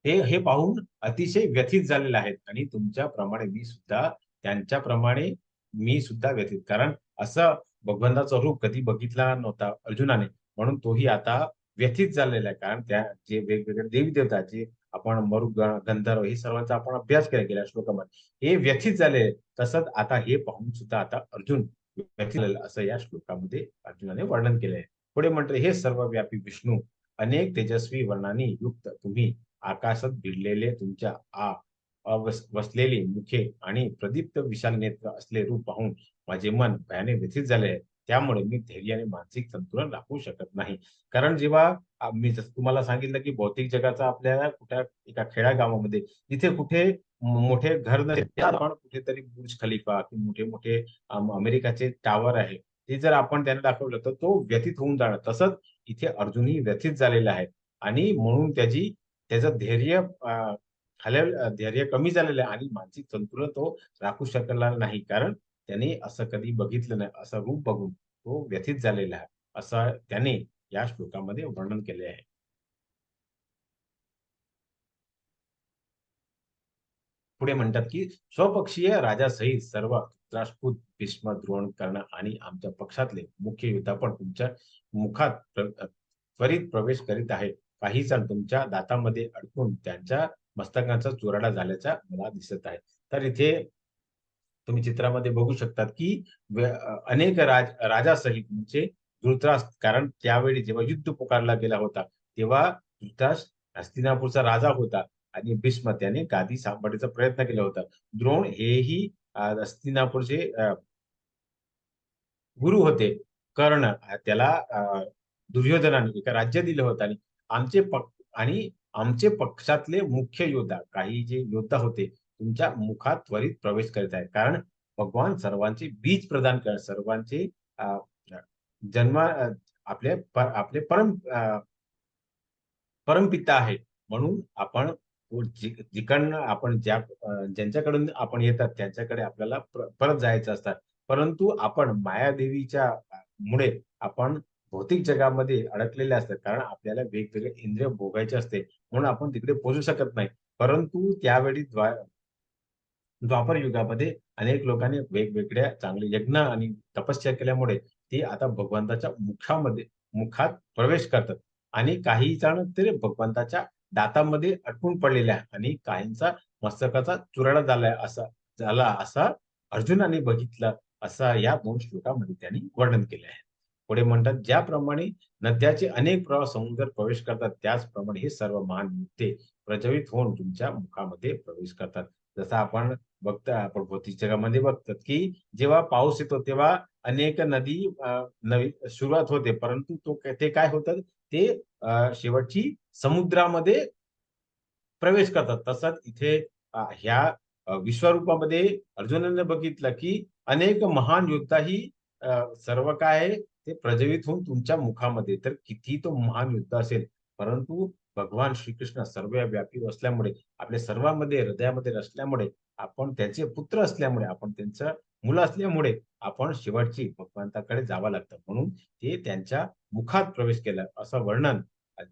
ते हे पाहून अतिशय व्यथित झालेले आहेत आणि तुमच्याप्रमाणे मी सुद्धा त्यांच्याप्रमाणे मी सुद्धा व्यथित. कारण असं भगवंताचं रूप कधी बघितला नव्हता अर्जुनाने. म्हणून तोही आता व्यथित झालेला आहे. कारण त्या जे वेगवेगळे देवी-देवता जे आपण मरुगण, गंधर्व हे सर्वांचा आपण अभ्यास केला गेल्या श्लोकामध्ये. हे व्यथित झाले. तसंच आता हे पाहून सुद्धा आता अर्जुन व्यथित झालेला असं या श्लोकामध्ये अर्जुनाने वर्णन केलं आहे. पुढे म्हटलं, "हे सर्वव्यापी विष्णू, अनेक तेजस्वी वर्णांनी युक्त तुम्ही आकाशात भिडलेले तुमच्या वसलेली मुखे आणि प्रदीप्त विशाल नेत्र असले रूप पाहून माझे मन भयाने व्यथित झाले आहे. त्यामुळे मी धैर्य आणि मानसिक संतुलन राखू शकत नाही. कारण जेव्हा मी जसं तुम्हाला सांगितलं, की भौतिक जगाचा आपल्याला कुठे एका खेड्या-गावामध्ये तिथे कुठे मोठे घर नसेल, ते आपण कुठेतरी बुर्ज खलिफा की मोठे-मोठे अमेरिकाचे टॉवर आहे. ते जर आपण त्यांना दाखवलं, तर तो व्यथित होऊन जाणार. तसंच इथे अर्जुनही व्यथित झालेला आहे आणि म्हणून त्याचं धैर्य धैर्य कमी झालेलं आहे आणि मानसिक संतुलन तो राखू शकला नाही. कारण त्याने असं कधी बघितलं नाही. असं रूप बघून तो व्यथित झालेला आहे. असं त्याने या श्लोकामध्ये वर्णन केले आहे. पुढे म्हणतात, की स्वपक्षीय राजासहित सर्व राजपूत, भीष्म, द्रोण, कर्ण आणि आमच्या पक्षातले मुख्य योद्धा पण तुमच्या मुखात त्वरित प्रवेश करीत आहे. काही जण तुमच्या दातामध्ये अडकून त्यांच्या मस्तकांचा चुराडा झाल्याचा मला दिसत आहे. तर इथे तुम्ही चित्रामध्ये बघू शकतात, की अनेक राजासहित म्हणजे धृतराष्ट्र कारण त्यावेळी जेव्हा युद्ध पुकारला गेला होता, तेव्हा धृतराष्ट्र हस्तिनापूरचा राजा होता आणि भीष्म त्याने गादी सांभाळण्याचा प्रयत्न केला होता. द्रोण हेही हस्तिनापूरचे गुरु होते. कर्ण त्याला दुर्योधनाने एका राज्य दिलं होतं आणि आमचे पक आणि आमचे पक्षातले मुख्य योद्धा, काही जे योद्धा होते, तुमच्या मुखात त्वरित प्रवेश करीत आहेत. कारण भगवान सर्वांचे बीज प्रदान कर सर्वांचे अ, अ, जन्म आपले परमपिता आहे. म्हणून आपण जिकडनं आपण ज्यांच्याकडून आपण येतात त्यांच्याकडे आपल्याला परत जायचं असतं. परंतु आपण मायादेवीच्या मुळे आपण भौतिक जगामध्ये अडकलेले असतात. कारण आपल्याला वेगवेगळे इंद्रिय भोगायचे असते. म्हणून आपण तिकडे पोहोचू शकत नाही. परंतु त्यावेळी द्वापर युगामध्ये अनेक लोकांनी वेगवेगळ्या चांगले यज्ञ आणि तपस्या केल्यामुळे ते आता भगवंताच्या मुखात प्रवेश करतात आणि काही जण तरी भगवंताच्या दातामध्ये अडकून पडलेले आहे आणि काहींचा मस्तकाचा चुराडा झाला असा अर्जुनाने बघितलं असा या 2 श्लोकामध्ये त्यांनी वर्णन केले आहे. पुढे म्हणतात, ज्याप्रमाणे नद्याचे अनेक प्रवाह समुद्रात प्रवेश करतात, त्याचप्रमाणे हे सर्व महान युक्ते प्रज्वलित होऊन तुमच्या मुखामध्ये प्रवेश करतात. जसं आपण भौतिक जगामध्ये बघतात, की जेव्हा पाऊस येतो तेव्हा अनेक नदी नवी सुरुवात होते. परंतु ते काय होतं, ते शेवटची समुद्रामध्ये प्रवेश करतात. तसंच इथे ह्या विश्वरूपामध्ये अर्जुनाने बघितलं, की अनेक महान योद्धाही सर्व काय आहे, ते प्रज्वलित होऊन तुमच्या मुखामध्ये. तर किती तो महान योद्धा असेल, परंतु भगवान श्रीकृष्ण सर्वव्यापी असल्यामुळे, आपल्या सर्वांमध्ये हृदयामध्ये रचल्यामुळे, आपण त्याचे पुत्र असल्यामुळे, आपण त्यांचं मुलं असल्यामुळे, आपण शेवटची भगवंताकडे जावं लागतं. म्हणून ते त्यांच्या मुखात प्रवेश केला, असं वर्णन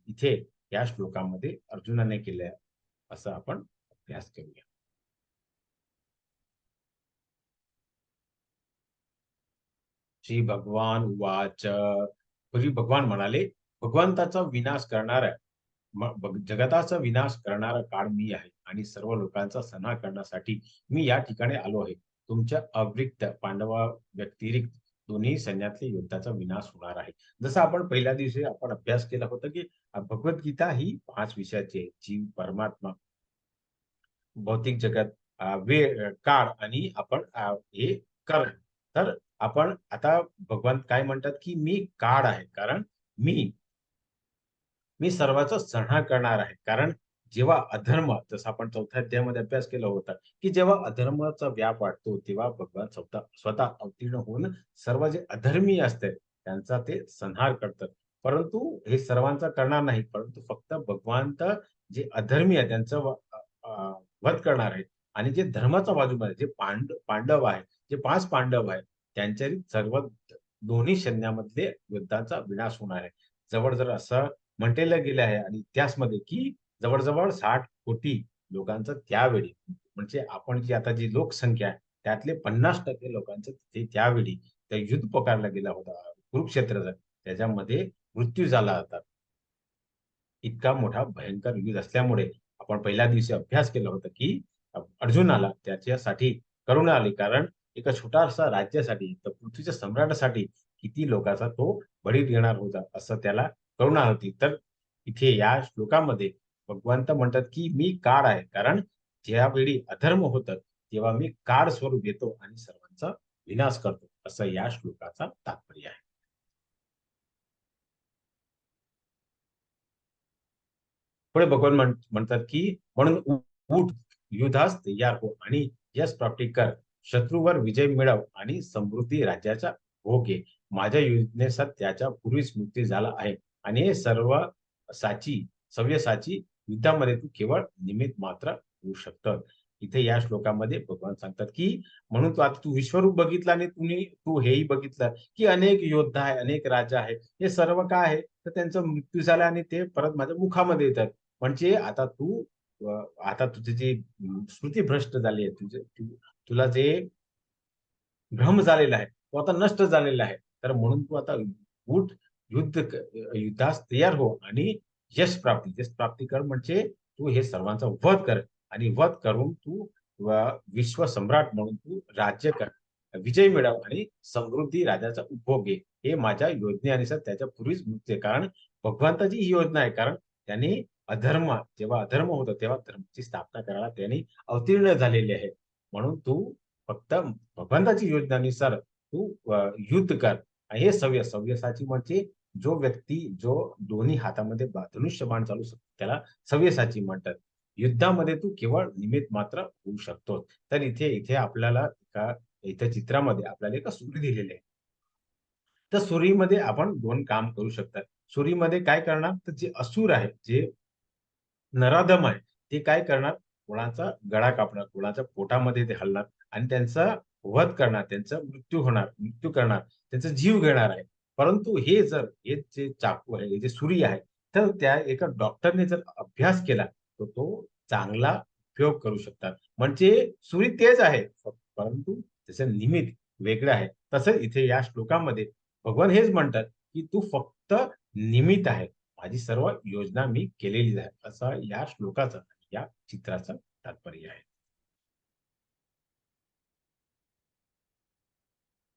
इथे या श्लोकामध्ये अर्जुनाने केले असं आपण अभ्यास करूया. श्री भगवान उवाच. पूर्वी भगवान म्हणाले, भगवंताचा विनाश करणारा जगताचा विनाश करणारा काळ मी आहे आणि सर्व लोकांचा संहार करण्यासाठी मी या ठिकाणी आलो आहे. तुमच्या अव्रिक्त पांडवा व्यतिरिक्त दोन्ही सैन्यातल्या युद्धाचा विनाश होणार आहे. जसं आपण पहिल्या दिवशी आपण अभ्यास केला होता, की भगवद्गीता ही 5 विषयाची आहे. जीव, परमात्मा, भौतिक जगत, वेळ, काळ आणि आपण हे कर्म. तर आपण आता भगवान काय म्हणतात, की मी काळ आहे. कारण मी मी सर्वांचा संहार करणार आहे. कारण जेव्हा अधर्म, जसं आपण 4थ्या अध्यायामध्ये अभ्यास केला होता, की जेव्हा अधर्माचा व्याप वाढतो, तेव्हा भगवान स्वतः स्वतः अवतीर्ण होऊन सर्व जे अधर्मी असतात, त्यांचा ते संहार करतात. परंतु हे सर्वांचा करणार नाही, परंतु फक्त भगवंत जे अधर्मी आहे त्यांचं वध करणार आहे. आणि जे धर्माच्या बाजूमध्ये जे पांडव आहे, जे 5 पांडव आहेत, त्यांच्याही सर्व दोन्ही सैन्यामधले युद्धाचा विनाश होणार आहे. जवळ-जवळ असं म्हटलेलं गेलं आहे आणि इतिहासमध्ये, की जवळ-जवळ 60 कोटी लोकांचं त्यावेळी, म्हणजे आपण जी आता जी लोकसंख्या आहे, त्यातले 50% लोकांचं तिथे त्यावेळी ते युद्ध पुकारला गेला होता. कुरुक्षेत्राचं त्याच्यामध्ये मृत्यू झाला होता. इतका मोठा भयंकर युद्ध असल्यामुळे आपण पहिल्या दिवशी अभ्यास केला होता, की अर्जुनाला त्याच्यासाठी करुणा आली. कारण एका छोटासा राज्यासाठी, तर पृथ्वीच्या सम्राटासाठी किती लोकांचा तो बळी देणार होता, असं त्याला करुणा होती. तर इथे या श्लोकामध्ये भगवंत म्हणतात, की मी काळ आहे. कारण ज्यावेळी अधर्म होतं, तेव्हा मी काळ स्वरूप येतो आणि सर्वांचा विनाश करतो. असं या श्लोकाचा तात्पर्य आहे. पुढे भगवान म्हणतात, की म्हणून उठ, युद्धास तयार हो आणि यश प्राप्ती कर. शत्रूवर विजय मिळव आणि समृद्धी राज्याचा भोग घे. माझ्या योजनेचा त्याच्या पूर्वीच मृत्यू झाला आहे आणि हे सर्व साची सव्यसाची युद्धामध्ये तू केवळ निमित्त मात्र होऊ शकतं. इथे या श्लोकामध्ये भगवान सांगतात, की म्हणून तू विश्वरूप बघितलं आणि तू हेही बघितलं, की अनेक योद्धा आहे, अनेक राजा आहे. हे सर्व काय आहे? तर त्यांचा मृत्यू झाला आणि ते परत माझ्या मुखामध्ये येतात. म्हणजे आता तुझी जी स्मृती झाली आहे. तुला जे भ्रम झालेला आहे, तो आता नष्ट झालेला आहे. तर म्हणून तू आता उठ, युद्धास तयार हो आणि यश प्राप्ती कर म्हणजे तू हे सर्वांचा वध कर आणि वध करून तू विश्वसम्राट म्हणून तू राज्य कर. विजय मिळव आणि समृद्धी राज्याचा उपभोग घे. हे माझ्या योजनेनुसार त्याच्या पूर्वीच मृत्यू आहे. कारण भगवंताची ही योजना आहे. कारण त्यांनी जेव्हा अधर्म होतं, तेव्हा धर्माची स्थापना करायला त्यांनी अवतीर्ण झालेले आहे. म्हणून तू फक्त भगवंताची योजनेनुसार तू युद्ध कर. आणि हे सव्यसाची म्हणजे जो व्यक्ती जो दोन्ही हातामध्ये धनुष्यबाण चालू शकतो, त्याला सव्यसाची म्हणतात. युद्धामध्ये तू केवळ निमित्त मात्र होऊ शकतो. तर इथे इथे आपल्याला इथे चित्रामध्ये आपल्याला एक सूर्य दिलेले आहे. तर सुरीमध्ये आपण 2 काम करू शकतात. सुरीमध्ये काय करणार, तर जे असुर आहे, जे नराधम आहे, ते काय करणार, कोणाचा गळा कापणार, कोणाच्या पोटामध्ये ते हलणार आणि त्यांचा वध करणार, त्यांचा मृत्यू करणार, त्यांचा जीव घेणार आहे. परंतु हे जे चाकू आहे, हे जे सुरी आहे, तर त्या एका डॉक्टरने जर अभ्यास केला, तर तो चांगला उपयोग करू शकतात. म्हणजे सुरी तेच आहे, परंतु त्याचं निमित्त वेगळं आहे. तसंच इथे या श्लोकामध्ये भगवान हेच म्हणतात, की "तू फक्त निमित्त आहे. माझी सर्व योजना मी केलेलीच आहे." असा या श्लोकाचा, या चित्राचं तात्पर्य आहे.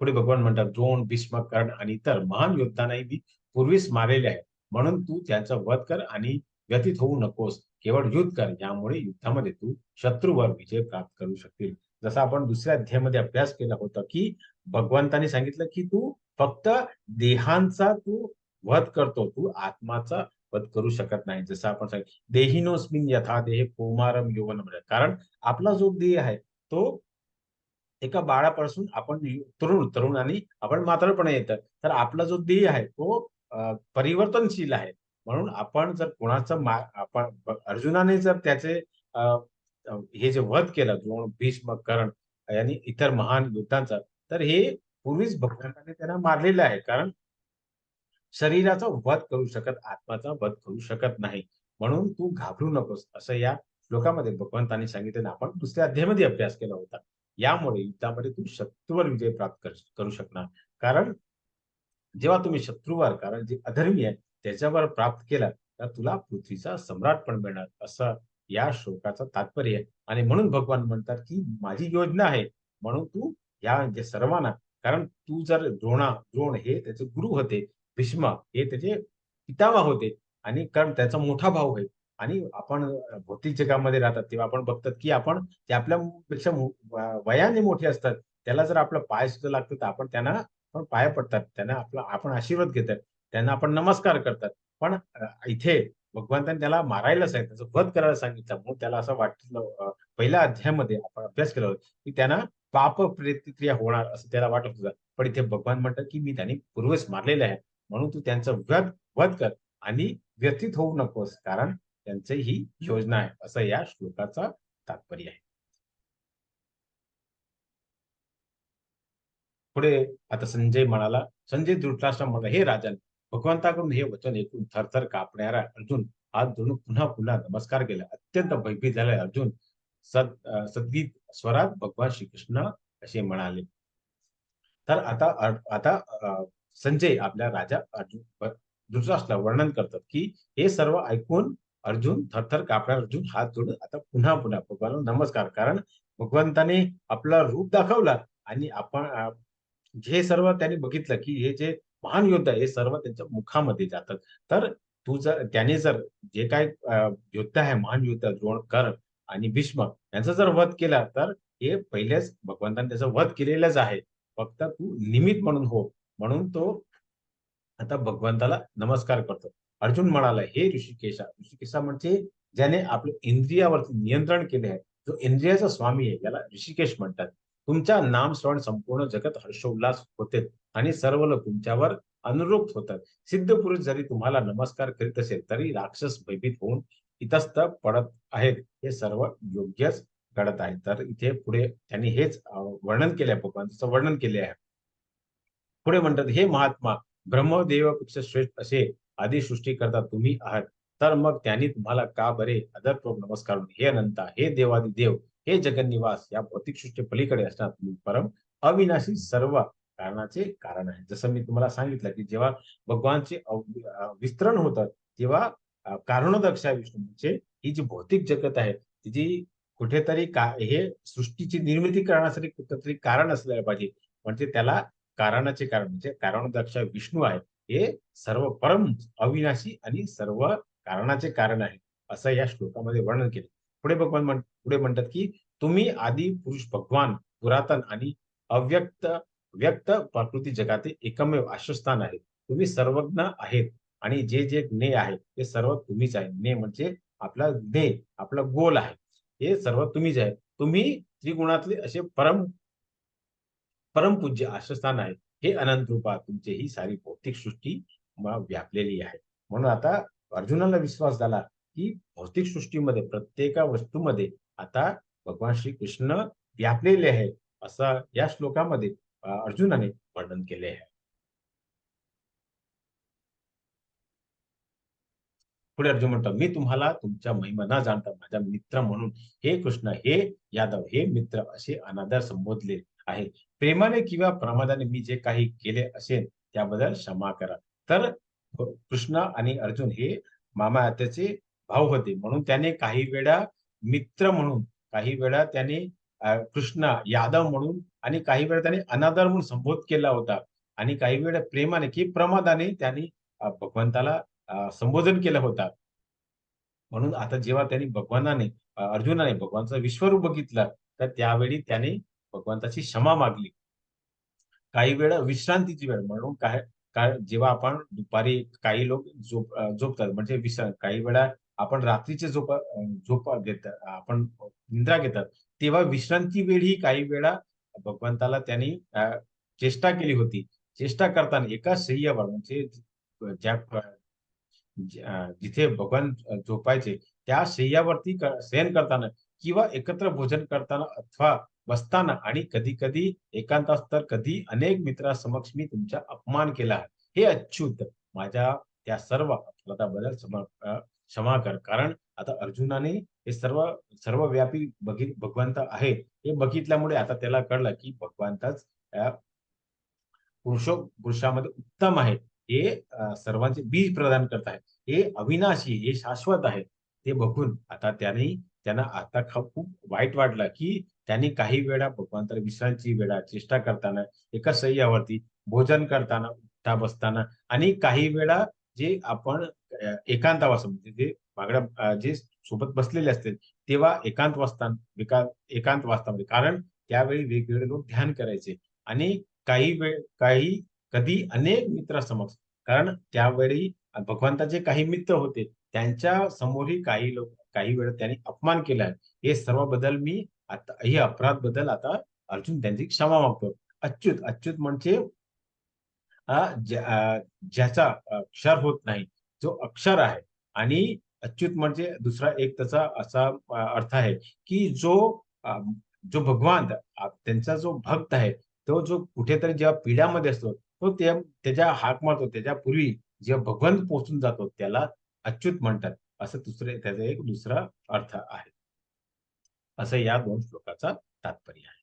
पुढे भगवान म्हणतात, "द्रोण, भीष्म, कर्ण आणि इतर महान योद्धांनाही मी पूर्वीच मारलेले आहे. म्हणून तू त्यांचा वध कर आणि व्यथित होऊ नकोस. केवळ युद्ध कर. यामुळे युद्धामध्ये तू शत्रूवर विजय प्राप्त करू शकशील." जसं आपण दुसऱ्या अध्यायामध्ये अभ्यास केला होता, की भगवंताने सांगितलं, की तू फक्त देहांचा तू वध करतो. तू आत्माचा वध करू शकत नाही. जसं आपण सांगितलं, "देहिनोऽस्मिन् यथा देहे कौमारम यौवनम्." कारण आपला जो देह आहे, तो एका बाळापासून आपण तरुण आणि आपण म्हातारपणी येतं. तर आपला जो देह आहे तो परिवर्तनशील आहे. म्हणून आपण जर कोणाचं अर्जुनाने जर त्याचे अ, अ, हे जे वध केलं द्रोण, भीष्म, कर्ण आणि इतर महान योद्धांचा, तर हे पूर्वीच भगवंताने त्यांना मारलेलं आहे. कारण शरीराचा वध करू शकत, आत्माचा वध करू शकत नाही. म्हणून तू घाबरू नकोस, असं या श्लोकामध्ये भगवंतांनी सांगितलं. आपण दुसऱ्या अध्यायामध्ये अभ्यास केला होता. यामुळे युद्धामध्ये तू शत्रूवर विजय प्राप्त करू शकणार. कारण जेव्हा तुम्ही शत्रूवर, कारण जे अधर्मी आहे त्याच्यावर प्राप्त केला, तर तुला पृथ्वीचा सम्राट पण मिळणार, असं या श्लोकाचं तात्पर्य आहे. आणि म्हणून भगवान म्हणतात की माझी योजना आहे, म्हणून तू या जे सर्वांना, कारण तू जर द्रोण हे त्याचे गुरु होते, भीष्म हे त्याचे पितामह होते, आणि कारण त्याचा मोठा भाऊ आहे. आणि आपण भौतिक जगामध्ये राहतात तेव्हा आपण बघतात की आपण ते आपल्यापेक्षा वयाने मोठे असतात, त्याला जर आपला पाय सुद्धा लागतो तर आपण त्यांना पण पाया पडतात. त्यांना आपला आपण आशीर्वाद घेतात. त्यांना आपण नमस्कार करतात. पण इथे भगवंतांनी त्याला मारायलाच आहे. त्याचा वध करायला सांगितलं. म्हणून त्याला असं वाटलं, पहिल्या अध्यायामध्ये आपण अभ्यास केला होता, की त्यांना पाप प्रतिक्रिया होणार असं त्याला वाटत होतं. पण इथे भगवान म्हणतात, की मी त्यांनी पूर्वच मारलेलं आहे. म्हणून तू त्यांचं वध कर आणि व्यथित होऊ नकोस. कारण त्यांची ही योजना आहे. असं या श्लोकाचं तात्पर्य आहे. पुढे आता संजय म्हणाला, संजय धृतराष्ट्र म्हणाला, "हे राजन, भगवंताकडून हे वचन ऐकून थरथर कापणारा अर्जुन हात जोडून पुन्हा पुन्हा नमस्कार केला. अत्यंत भयभीत झालेला अर्जुन सद्गीत स्वरात भगवान श्रीकृष्ण असे म्हणाले." तर आता संजय आपल्या राजा अर्जुन धृतराष्ट्राला वर्णन करतात, की हे सर्व ऐकून अर्जुन थरथर कापणारा अर्जुन हात जोडून आता पुन्हा पुन्हा भगवानाला नमस्कार. कारण भगवंताने आपला रूप दाखवला आणि आपण हे सर्व त्यांनी बघितलं, की हे जे महान योद्धा हे सर्व त्यांच्या मुखामध्ये जातात. तर तू जर त्याने जर जे काही योद्धा आहे, महान योद्धा द्रोण, कर्ण आणि भीष्म यांचा जर वध केला, तर हे पहिलेच भगवंताने त्याचा वध केलेलाच आहे. फक्त तू निमित्त म्हणून हो. म्हणून तो आता भगवंताला नमस्कार करतो. अर्जुन म्हणाला, "हे ऋषिकेशा." ऋषिकेशा म्हणजे ज्याने आपल्या इंद्रियावरती नियंत्रण केले आहे. जो इंद्रियाचा स्वामी आहे, याला ऋषिकेश म्हणतात. तुमच्या नामस्मरण संपूर्ण जगत हर्षोल्लास होते आणि सर्व लोक तुमच्यावर अनुरूप होतात. सिद्ध पुरुष जरी तुम्हाला नमस्कार करीत असेल, तरी राक्षस भयभीत होऊन इतस्त पडत आहेत. हे सर्व योग्यच घडत आहे. तर इथे पुढे त्यांनी हेच वर्णन केले आहे, भगवंताचं वर्णन केले आहे. पुढे म्हणतात, "हे महात्मा, ब्रह्मदेवापेक्षा श्रेष्ठ असे आदी सृष्टीकर्ता तुम्ही आहात. तर मग त्यांनी तुम्हाला का बरे आदरपूर्वक नमस्कार, हे अनंता, हे देवादिदेव, हे जगन्निवास, या भौतिक सृष्टी पलीकडे असणार तुम्ही परम अविनाशी सर्व कारणाचे कारण आहे." जसं मी तुम्हाला सांगितलं, की जेव्हा भगवानचे विस्तरण होतं, तेव्हा कारणोदक्ष विष्णू म्हणजे ही जी भौतिक जगत आहे, तिची कुठेतरी हे सृष्टीची निर्मिती करण्यासाठी कुठेतरी कारण असलं पाहिजे. म्हणजे त्याला कारणाचे कारण म्हणजे कारणोदक्ष विष्णू आहे. हे सर्व परम अविनाशी आणि सर्व कारणाचे कारण आहे. असं या श्लोकामध्ये वर्णन केलं. पुढे म्हणतात, की तुम्ही आदी पुरुष भगवान, पुरातन आणि अव्यक्त व्यक्त प्रकृती जगातील एकमेव आश्रयस्थान आहे. तुम्ही सर्वज्ञ आहेत आणि जे ज्ञेय आहे ते सर्व तुम्हीच आहे. ज्ञेय म्हणजे आपला ज्ञेय, आपला गोल आहे. हे सर्व तुम्हीच आहे. तुम्ही त्रिगुणातले असे परमपूज्य आश्रयस्थान आहे. हे अनंत रूपा तुमची ही सारी भौतिक सृष्टी व्यापलेली आहे. म्हणून आता अर्जुनाला विश्वास झाला, की भौतिक सृष्टीमध्ये प्रत्येक वस्तूमध्ये आता भगवान श्रीकृष्ण व्यापलेले आहे. असं या श्लोकामध्ये अर्जुनाने वर्णन केले आहे. पुढे अर्जुन म्हणतो, "मी तुम्हाला तुमच्या महिमा न जाणता माझा मित्र म्हणून हे कृष्ण, हे यादव, हे मित्र असे अनादर संबोधले आहे. प्रेमाने किंवा प्रमादाने मी जे काही केले असेल त्याबद्दल क्षमा करा." तर कृष्ण आणि अर्जुन हे मामा त्याचे भाऊ होते. म्हणून त्याने काही वेळा मित्र म्हणून, काही वेळा त्याने कृष्ण, यादव म्हणून आणि काही वेळा त्याने अनादर म्हणून संबोध केला होता. आणि काही वेळा प्रेमाने की प्रमादाने त्यांनी भगवंताला संबोधन केलं होतं. म्हणून आता जेव्हा त्यांनी अर्जुनाने भगवानचं विश्वरूप बघितलं, तर त्यावेळी त्याने भगवंताची क्षमा मागली. काही वेळा विश्रांतीची वेळ म्हणून काय काय जेव्हा आपण दुपारी काही लोक झोपतात म्हणजे काही वेळा आपण रात्रीची झोप घेतात, आपण निद्रा घेतात. तेव्हा विश्रांती वेळी काही वेळा भगवंताला त्यांनी चेष्टा केली होती. चेष्टा करताना एका शय्यावर म्हणजे ज्या जिथे भगवान झोपायचे त्या शय्यावरती शयन करताना किंवा एकत्र भोजन करताना अथवा बसताना आणि कधी-कधी एकांतात तर कधी अनेक मित्रासमक्ष मी तुमचा अपमान केला. हे अच्युत माझ्या त्या सर्व अपराधाबद्दल क्षमा कर. कारण आता अर्जुनाने हे सर्वव्यापी भगवंत आहे हे बघितल्यामुळे आता त्याला कळलं की भगवंतच पुरुषामध्ये उत्तम आहे. हे सर्वांचे बीज प्रदान करत आहे. हे अविनाशी, हे शाश्वत आहे. ते बघून आता त्यांना आता खूप वाईट वाटलं, की त्यांनी काही वेळा भगवंताला विश्रांती वेळा, चेष्टा करताना, एका शय्यावरती भोजन करताना, उठता बसताना आणि काही वेळा जे आपण एकांतावास म्हणजे जे बागड्या जे सोबत बसलेले असतील, तेव्हा एकांत वाचतामध्ये कारण त्यावेळी वेगवेगळे लोक ध्यान करायचे आणि काही कधी अनेक मित्रासमोर कारण त्यावेळी भगवंताचे काही मित्र होते. त्यांच्या समोरही काही वेळा त्यांनी अपमान केला आहे. हे सर्व बदल मी आता हे अपराध बद्दल आता अर्जुन त्यांची क्षमा मागतो. अच्युत म्हणजे ज्याचा क्षर होत नाही, जो अक्षर आहे आणि अच्युत म्हणजे दुसरा एक त्याचा असा अर्थ आहे, की अ, जो भगवान त्यांचा जो भक्त आहे, तो जो कुठेतरी जेव्हा पिढ्यामध्ये असतो, तो त्याच्या हाक मारतो. त्याच्यापूर्वी जेव्हा भगवंत पोहोचून जातो, त्याला अच्युत म्हणतात. असं त्याचा एक दुसरा अर्थ आहे. असं या 2 श्लोकाचा तात्पर्य आहे.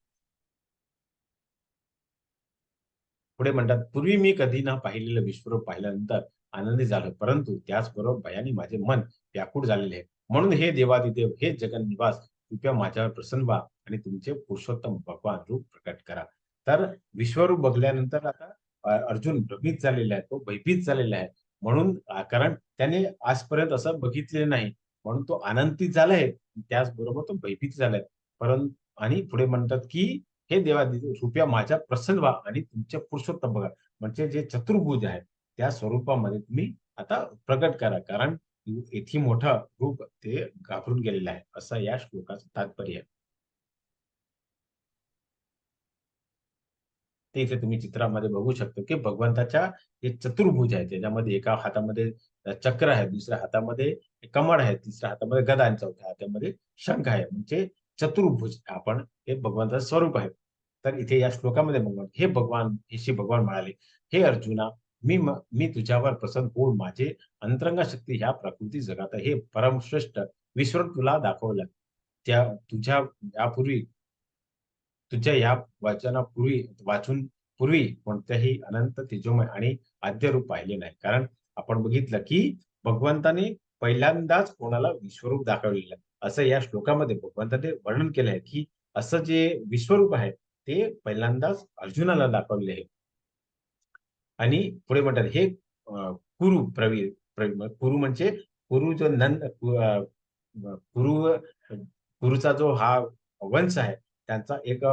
पुढे म्हणतात, "पूर्वी मी कधी ना पाहिलेलं विश्वरूप पाहिल्यानंतर आनंदी झालो, परंतु त्याचबरोबर भयाने माझे मन व्याकुळ झालेले आहे. म्हणून हे देवादिदेव, हे जगन्निवास, कृपया माझ्यावर प्रसन्न व्हा आणि तुमचे पुरुषोत्तम भगवान रूप प्रकट करा." तर विश्वरूप बघल्यानंतर आता अर्जुन भ्रमित झालेला आहे, तो भयभीत झालेला आहे. म्हणून कारण त्याने आजपर्यंत असं बघितलेलं नाही. म्हणून तो आनंदित झालाय, त्याचबरोबर तो भयभीत झालाय. आणि पुढे म्हणतात, की हे देवादिदेव कृपया माझ्या प्रसन्न व्हा आणि तुमचे पुरुषोत्तम बघा. म्हणजे जे चतुर्भुज आहे, त्या स्वरूपामध्ये तुम्ही आता प्रकट करा. कारण इथे मोठं रूप ते घाबरून गेलेलं आहे. असं या श्लोकाचं तात्पर्य आहे. ते इथे तुम्ही चित्रामध्ये बघू शकता, की भगवंताच्या हे चतुर्भुज आहे. त्याच्यामध्ये एका हातामध्ये चक्र आहे, दुसऱ्या हातामध्ये कमळ आहे, तिसऱ्या हातामध्ये गदा आणि चौथ्या हातामध्ये शंख आहे. म्हणजे चतुर्भुज आपण हे भगवंताचं स्वरूप आहे. तर इथे या श्लोकामध्ये हे भगवान म्हणाले, "हे अर्जुना, मी तुझ्यावर प्रसन्न होऊन माझे अंतरंग शक्ती ह्या प्रकृती जगात हे परमश्रेष्ठ विश्व तुला दाखवलं. तुझ्या यापूर्वी तुझ्या या वाचून पूर्वी कोणत्याही अनंत तेजोमय आणि आद्य रूप पाहिले नाही. कारण आपण बघितलं, की भगवंताने पहिल्यांदाच कोणाला विश्वरूप दाखवलेलं आहे. असं या श्लोकामध्ये भगवंताने वर्णन केलं आहे, की असं जे विश्वरूप आहे, ते पहिल्यांदाच अर्जुनाला दाखवले आहे. आणि पुढे म्हणतात, "हे कुरु प्रवीर" कुरु म्हणजे कुरु जो कुरु कुरुचा जो हा वंश आहे, त्यांचा एक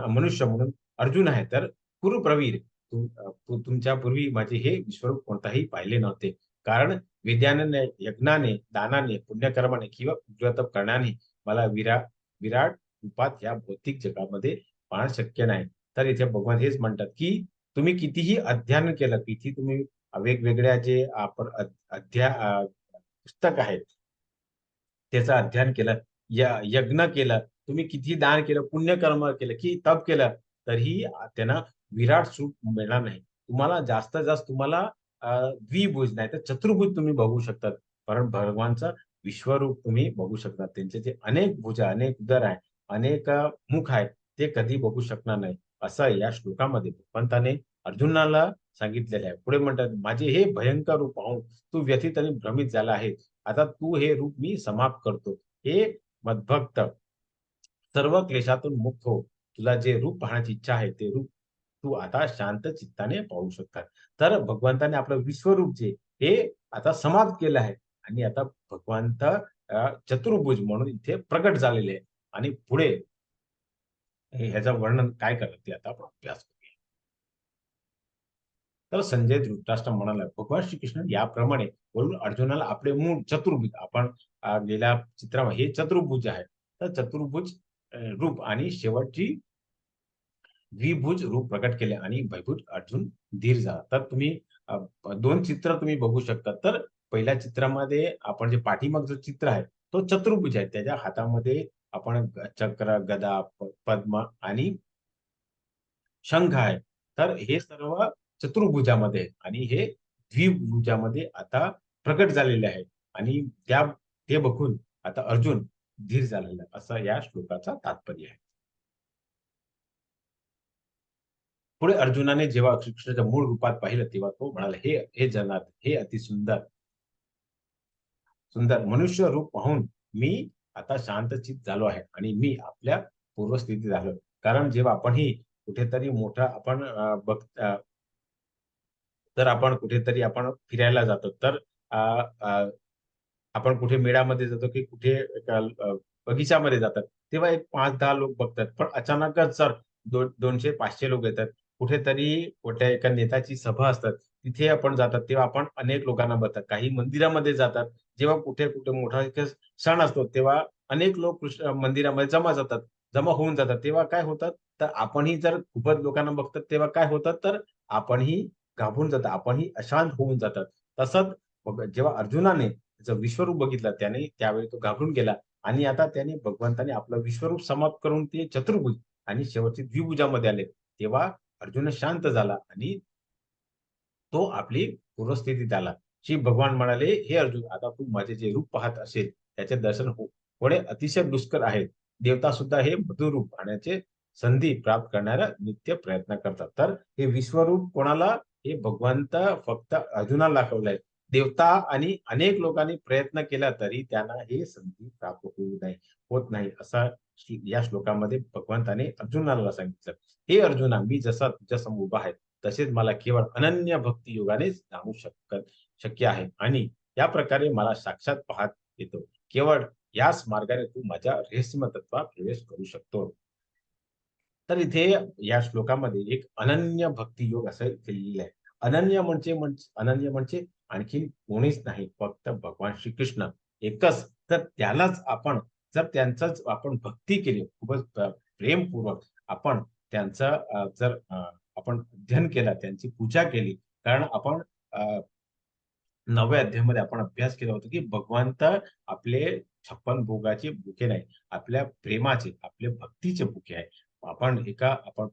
मनुष्य म्हणून अर्जुन आहे. तर कुरु प्रवीर तुमच्या पूर्वी माझे हे विश्वरूप कोणताही पाहिले नव्हते. कारण विद्याने, यज्ञाने, दानाने, पुण्यकर्माने किंवा उग्रतप करण्याने मला विराट रूपात या भौतिक जगामध्ये पाहणं शक्य नाही. तर इथे भगवान हेच म्हणतात, की तुम्ही कितीही अध्ययन केलं, किती तुम्ही वेगवेगळ्या जे आपण पुस्तक आहेत, त्याचं अध्ययन केलं, यज्ञ केलं, तुम्ही किती दान केलं, पुण्यकर्म केलं, की तप केलं, तरीही त्यांना विराट सुख मिळणार नाही. तुम्हाला जास्तीत जास्त तुम्हाला द्विभुज नाही तर चतुर्भुज तुम्ही बघू शकतात. कारण भगवानचं विश्वरूप तुम्ही बघू शकता. त्यांचे जे अनेक भुजा, अनेक उदर आहे, अनेक मुख आहेत, ते कधी बघू शकणार नाही. असं या श्लोकामध्ये भगवंताने अर्जुनाला सांगितलेलं आहे. पुढे म्हणतात, "माझे हे भयंकर रूप पाहून तू व्यथित आणि भ्रमित झाला आहे. आता तू हे रूप मी समाप्त करतो. हे मद्भक्त सर्व क्लेशातून मुक्त हो. तुला जे रूप पाहण्याची इच्छा आहे, ते रूप तू आता शांत चित्ताने पाहू शकतात." तर भगवंताने आपलं विश्वरूप जे हे आता समाप्त केलं आहे आणि आता भगवंत चतुर्भुज म्हणून इथे प्रकट झालेले आहे आणि पुढे ह्याचं वर्णन काय करतात ते आता आपण अभ्यास करूया. तर संजय धृतराष्ट्र म्हणाला, भगवान श्रीकृष्ण याप्रमाणे बोलून अर्जुनाला आपले मूळ चतुर्भुज आपण गेल्या चित्रामध्ये हे चतुर्भुज आहे. तर चतुर्भुज रूप आणि शेवटची द्विभुज रूप प्रकट केले आणि भयभीत अर्जुन धीर झाला. तर तुम्ही 2 चित्र तुम्ही बघू शकता. तर पहिल्या चित्रामध्ये आपण जे पाठीमागचं चित्र आहे, तो चतुर्भुज आहे. त्याच्या हातामध्ये आपण चक्र, गदा, पद्म आणि शंख आहे. तर हे सर्व चतुर्भुजामध्ये आहे आणि हे द्विभुजामध्ये आता प्रकट झालेले आहे. आणि ते बघून आता अर्जुन धीर झालेला आहे, असं या श्लोकाचा तात्पर्य आहे. पुढे अर्जुनाने जेव्हा श्रीकृष्णाच्या मूळ रूपात पाहिलं, तेव्हा तो म्हणाला, "हे हे जनार्दन, हे अतिसुंदर सुंदर मनुष्य रूप पाहून मी आता शांतचित्त झालो आहे आणि मी आपल्या पूर्वस्थितीत आलो." कारण जेव्हा आपणही कुठेतरी मोठा आपण तर आपण कुठेतरी आपण फिरायला जातो, तर अ, अ, आपण कुठे मेळ्यामध्ये जातो, की कुठे एका बगीच्यामध्ये जातात. तेव्हा एक 5-10 लोक बघतात. पण अचानकच जर 200-500 लोक येतात. कुठेतरी कुठे एका नेत्याची सभा असतात. तिथे आपण जातात, तेव्हा आपण अनेक लोकांना बघतात. काही मंदिरामध्ये जातात. जेव्हा कुठे-कुठे मोठा एक सण असतो, तेव्हा अनेक लोक मंदिरामध्ये जमा जातात. जमा होऊन जातात. तेव्हा काय होतं, तर आपणही जर खूपच लोकांना बघतात, तेव्हा काय होतं, तर आपणही घाबरून जातात. आपणही अशांत होऊन जातात. तसंच मग जेव्हा अर्जुनाने त्याचं विश्वरूप बघितलं, त्याने त्यावेळी तो घाबरून गेला आणि आता त्याने भगवंताने आपलं विश्वरूप समाप्त करून ते चतुर्भुज आणि शेवटचे द्विभुजामध्ये आले. तेव्हा अर्जुन शांत झाला आणि तो आपली पूर्वस्थितीत आला. श्री भगवान म्हणाले, "हे अर्जुन, आता तू माझे जे रूप पाहत असेल, त्याचे दर्शन होणे अतिशय दुष्कर आहे. देवता सुद्धा हे मधुर रूप पाहण्याचे संधी प्राप्त करण्याला नित्य प्रयत्न करतात." तर हे विश्वरूप कोणाला? हे भगवंत फक्त अर्जुनाला दाखवलंय. देवता आणि अनेक लोकांनी प्रयत्न केला तरी त्यांना हे संधी प्राप्त होत नाही. असा या श्लोकामध्ये भगवंताने अर्जुनाला सांगितलं. "हे अर्जुना, मी जसा तुझ्यासमोर उभा आहे, तसेच मला केवळ अनन्य भक्ती योगानेच जाणू शक्य आहे आणि या प्रकारे मला साक्षात पाहत येतो. केवळ याच मार्गाने तू माझ्या रहस्यमय तत्वात प्रवेश करू शकतो." तर इथे या श्लोकामध्ये एक अनन्य भक्ती योग असं लिहिलेलं आहे. अनन्य म्हणजे आणखीन कोणीच नाही, फक्त भगवान श्रीकृष्ण एकच. तर त्यालाच आपण जर त्यांचाच आपण भक्ती केली, खूपच प्रेमपूर्वक आपण त्यांचा जर आपण अध्ययन केला, त्यांची पूजा केली. कारण आपण अ, 9व्या अध्यायामध्ये आपण अभ्यास केला होता, की भगवंत आपले 56 भोगाचे भुके नाही, आपल्या प्रेमाचे, आपल्या भक्तीचे भुके आहे. आपण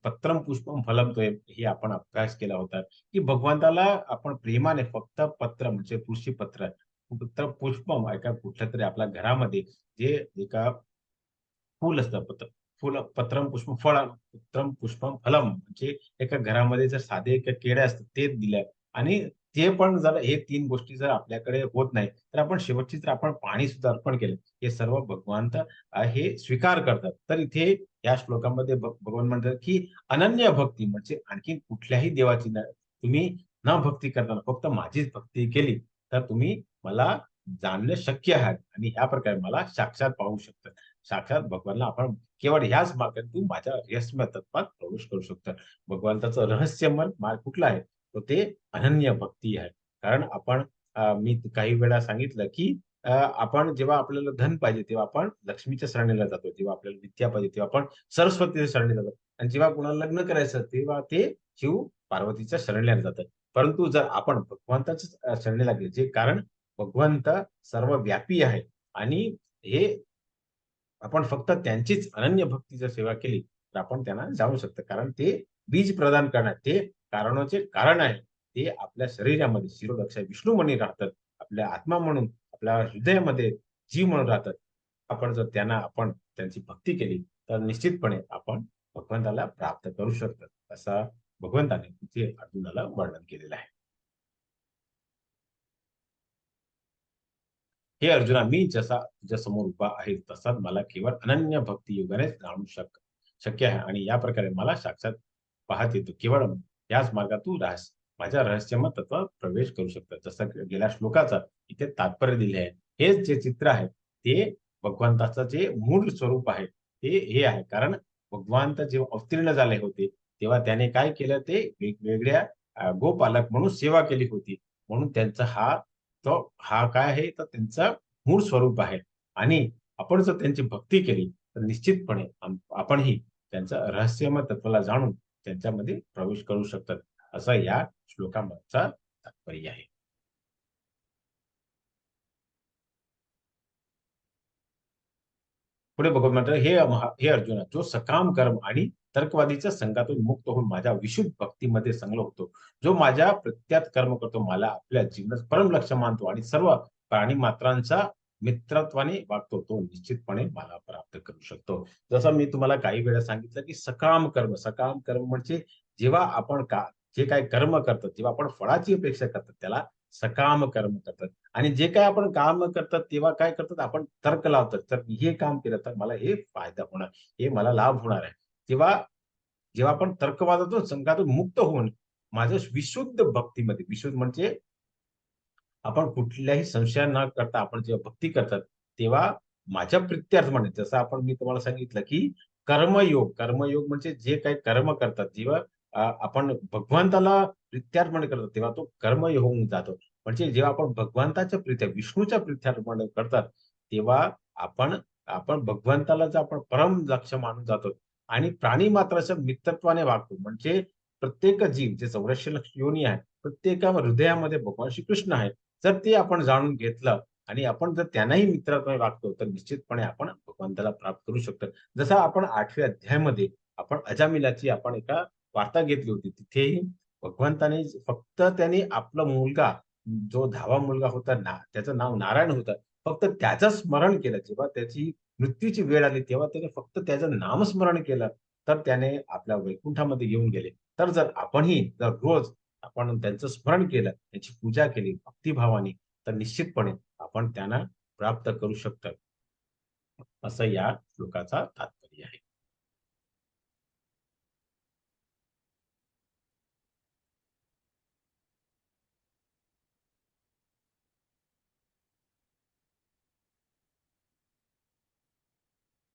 पत्रम पुष्पम फलम तोय हे आपण अभ्यास केला होता, की भगवंताला आपण प्रेमाने फक्त पत्र म्हणजे तुळशी पत्र, पत्र पुष्पम एका कुठल्यातरी आपल्या घरामध्ये जे एका फूल असतं पत्रम पुष्पम फळं, पत्रम पुष्पम फलम म्हणजे एका घरामध्ये जर साधे एक केळं असतं ते दिलं आणि ते पण जर हे 3 गोष्टी जर आपल्याकडे होत नाही, तर आपण शेवटची जर आपण पाणी सुद्धा अर्पण केलं, हे सर्व भगवंत हे स्वीकार करतात. तर इथे या श्लोकामध्ये भगवान म्हणतात, की अनन्य भक्ती म्हणजे आणखी कुठल्याही देवाची तुम्ही न भक्ती करताना फक्त माझीच भक्ती केली, तर तुम्ही मला जाणणं शक्य आहे आणि ह्या प्रकारे मला साक्षात पाहू शकता. साक्षात भगवानला आपण केवळ ह्याच मार्गातून माझ्या रहस्यमय तत्वात प्रवेश करू शकतो. भगवंताचं रहस्यमय मार्ग कुठला आहे? तर ते अनन्य भक्ती आहे. कारण आपण मी काही वेळा सांगितलं, की आपण जेव्हा आपल्याला धन पाहिजे, तेव्हा आपण लक्ष्मीच्या शरणीला जातो. जेव्हा आपल्याला विद्या पाहिजे, तेव्हा आपण सरस्वतीच्या शरणीला जातो. आणि जेव्हा कुणाला लग्न करायचं, तेव्हा ते शिव पार्वतीच्या शरणीला जातात. परंतु जर आपण भगवंताच्याच शरणीला गेले, जे कारण भगवंत सर्वव्यापी आहे आणि हे आपण फक्त त्यांचीच अनन्य भक्ती जर सेवा केली, तर आपण त्यांना जाणू शकतो. कारण ते बीज प्रदान करणार, ते कारणाचे कारण आहे. ते आपल्या शरीरामध्ये शिरोरक्षा विष्णू म्हणून राहतात. आपल्या आत्मा म्हणून, आपल्या हृदयामध्ये जीव म्हणून राहतात. आपण त्यांची भक्ती केली, तर निश्चितपणे आपण भगवंताला प्राप्त करू शकतो. असा भगवंताने तिथे अर्जुनाला वर्णन केलेलं आहे. हे अर्जुना, मी जसा तुझ्यासमोर उभा आहे, तसाच मला केवळ अनन्य भक्ती योगानेच जाणू शक्य आहे आणि या प्रकारे मला साक्षात पाहत येतो. केवळ याच मार्गात तू माझ्या रहस्यमय तत्वात प्रवेश करू शकतो. जसं गेल्या श्लोकाचा इथे तात्पर्य दिले आहे. हेच जे चित्र आहे, ते भगवंताचं जे मूळ स्वरूप आहे, ते हे आहे. कारण भगवंत जेव्हा अवतीर्ण झाले होते, तेव्हा त्याने काय केलं, ते वेगवेगळ्या गोपालक म्हणून सेवा केली होती. म्हणून त्यांचा हा काय आहे, तर त्यांचं मूळ स्वरूप आहे आणि आपण जर त्यांची भक्ती केली, तर निश्चितपणे आपणही त्यांचं रहस्यमय तत्वाला जाणून त्यांच्यामध्ये प्रवेश करू शकतात. असा या श्लोकामागचा तात्पर्य आहे. पुढे भगवंत म्हणतात, हे अर्जुना, जो सकाम कर्म आणि तर्कवादीच्या संघातून मुक्त होऊन माझ्या विशुद्ध भक्तीमध्ये संलग्न होतो, जो माझ्या प्रत्यात कर्म करतो, मला आपल्या जीवनात परम लक्ष्य मानतो आणि सर्व प्राणी मात्रांचा मित्रत्वाने वागतो, तो निश्चितपणे मला प्राप्त करू शकतो. जसं मी तुम्हाला काही वेळा सांगितलं, की सकाम कर्म म्हणजे जेव्हा आपण जे काही कर्म करतो, तेव्हा आपण फळाची अपेक्षा करतो, त्याला सकाम कर्म करतात. आणि जे काही आपण काम करतात, तेव्हा काय करतात, आपण तर्क लावतात. तर हे काम केलं तर मला हे फायदा होणार, हे मला लाभ होणार आहे. तेव्हा जेव्हा आपण तर्कवादातून संघातून मुक्त होऊन माझं विशुद्ध भक्तीमध्ये, विशुद्ध म्हणजे आपण कुठल्याही संशय न करता आपण जेव्हा भक्ती करतात, तेव्हा माझ्या प्रित्यर्थाने जसं मी तुम्हाला सांगितलं, की कर्मयोग म्हणजे जे काही कर्म करतात, जेव्हा आपण भगवंताला प्रित्यर्पण करतो, तेव्हा तो कर्मयोग होऊन जातो. म्हणजे जेव्हा आपण भगवंताच्या विष्णूच्या प्रित्यर्पण करतात, तेव्हा आपण आपण भगवंताला जर आपण परम लक्ष मानून जातो आणि प्राणी मात्राच्या मित्रत्वाने वागतो. म्हणजे प्रत्येक जीव जे 84 लक्ष योनी आहे, प्रत्येका हृदयामध्ये भगवान श्रीकृष्ण आहे. जर ते आपण जाणून घेतलं आणि आपण जर त्यांनाही मित्राद्वारे वागतो, तर निश्चितपणे आपण भगवंताला प्राप्त करू शकतो. जसं आपण 8व्या अध्यायामध्ये आपण अजामिलाची आपण एका वार्ता घेतली होती. तिथेही भगवंताने फक्त त्याने आपला मुलगा, जो 10वा मुलगा होता ना, त्याचं नाव नारायण होतं. फक्त त्याचं स्मरण केलं. जेव्हा त्याची मृत्यूची वेळ आली, तेव्हा त्याने फक्त त्याचं नामस्मरण केलं, तर त्याने आपल्या वैकुंठामध्ये येऊन गेले. तर जर आपणही जर रोज आपण त्यांचं स्मरण केलं, त्यांची पूजा केली भक्तिभावाने, तर निश्चितपणे आपण त्यांना प्राप्त करू शकतो. असं या श्लोकाचा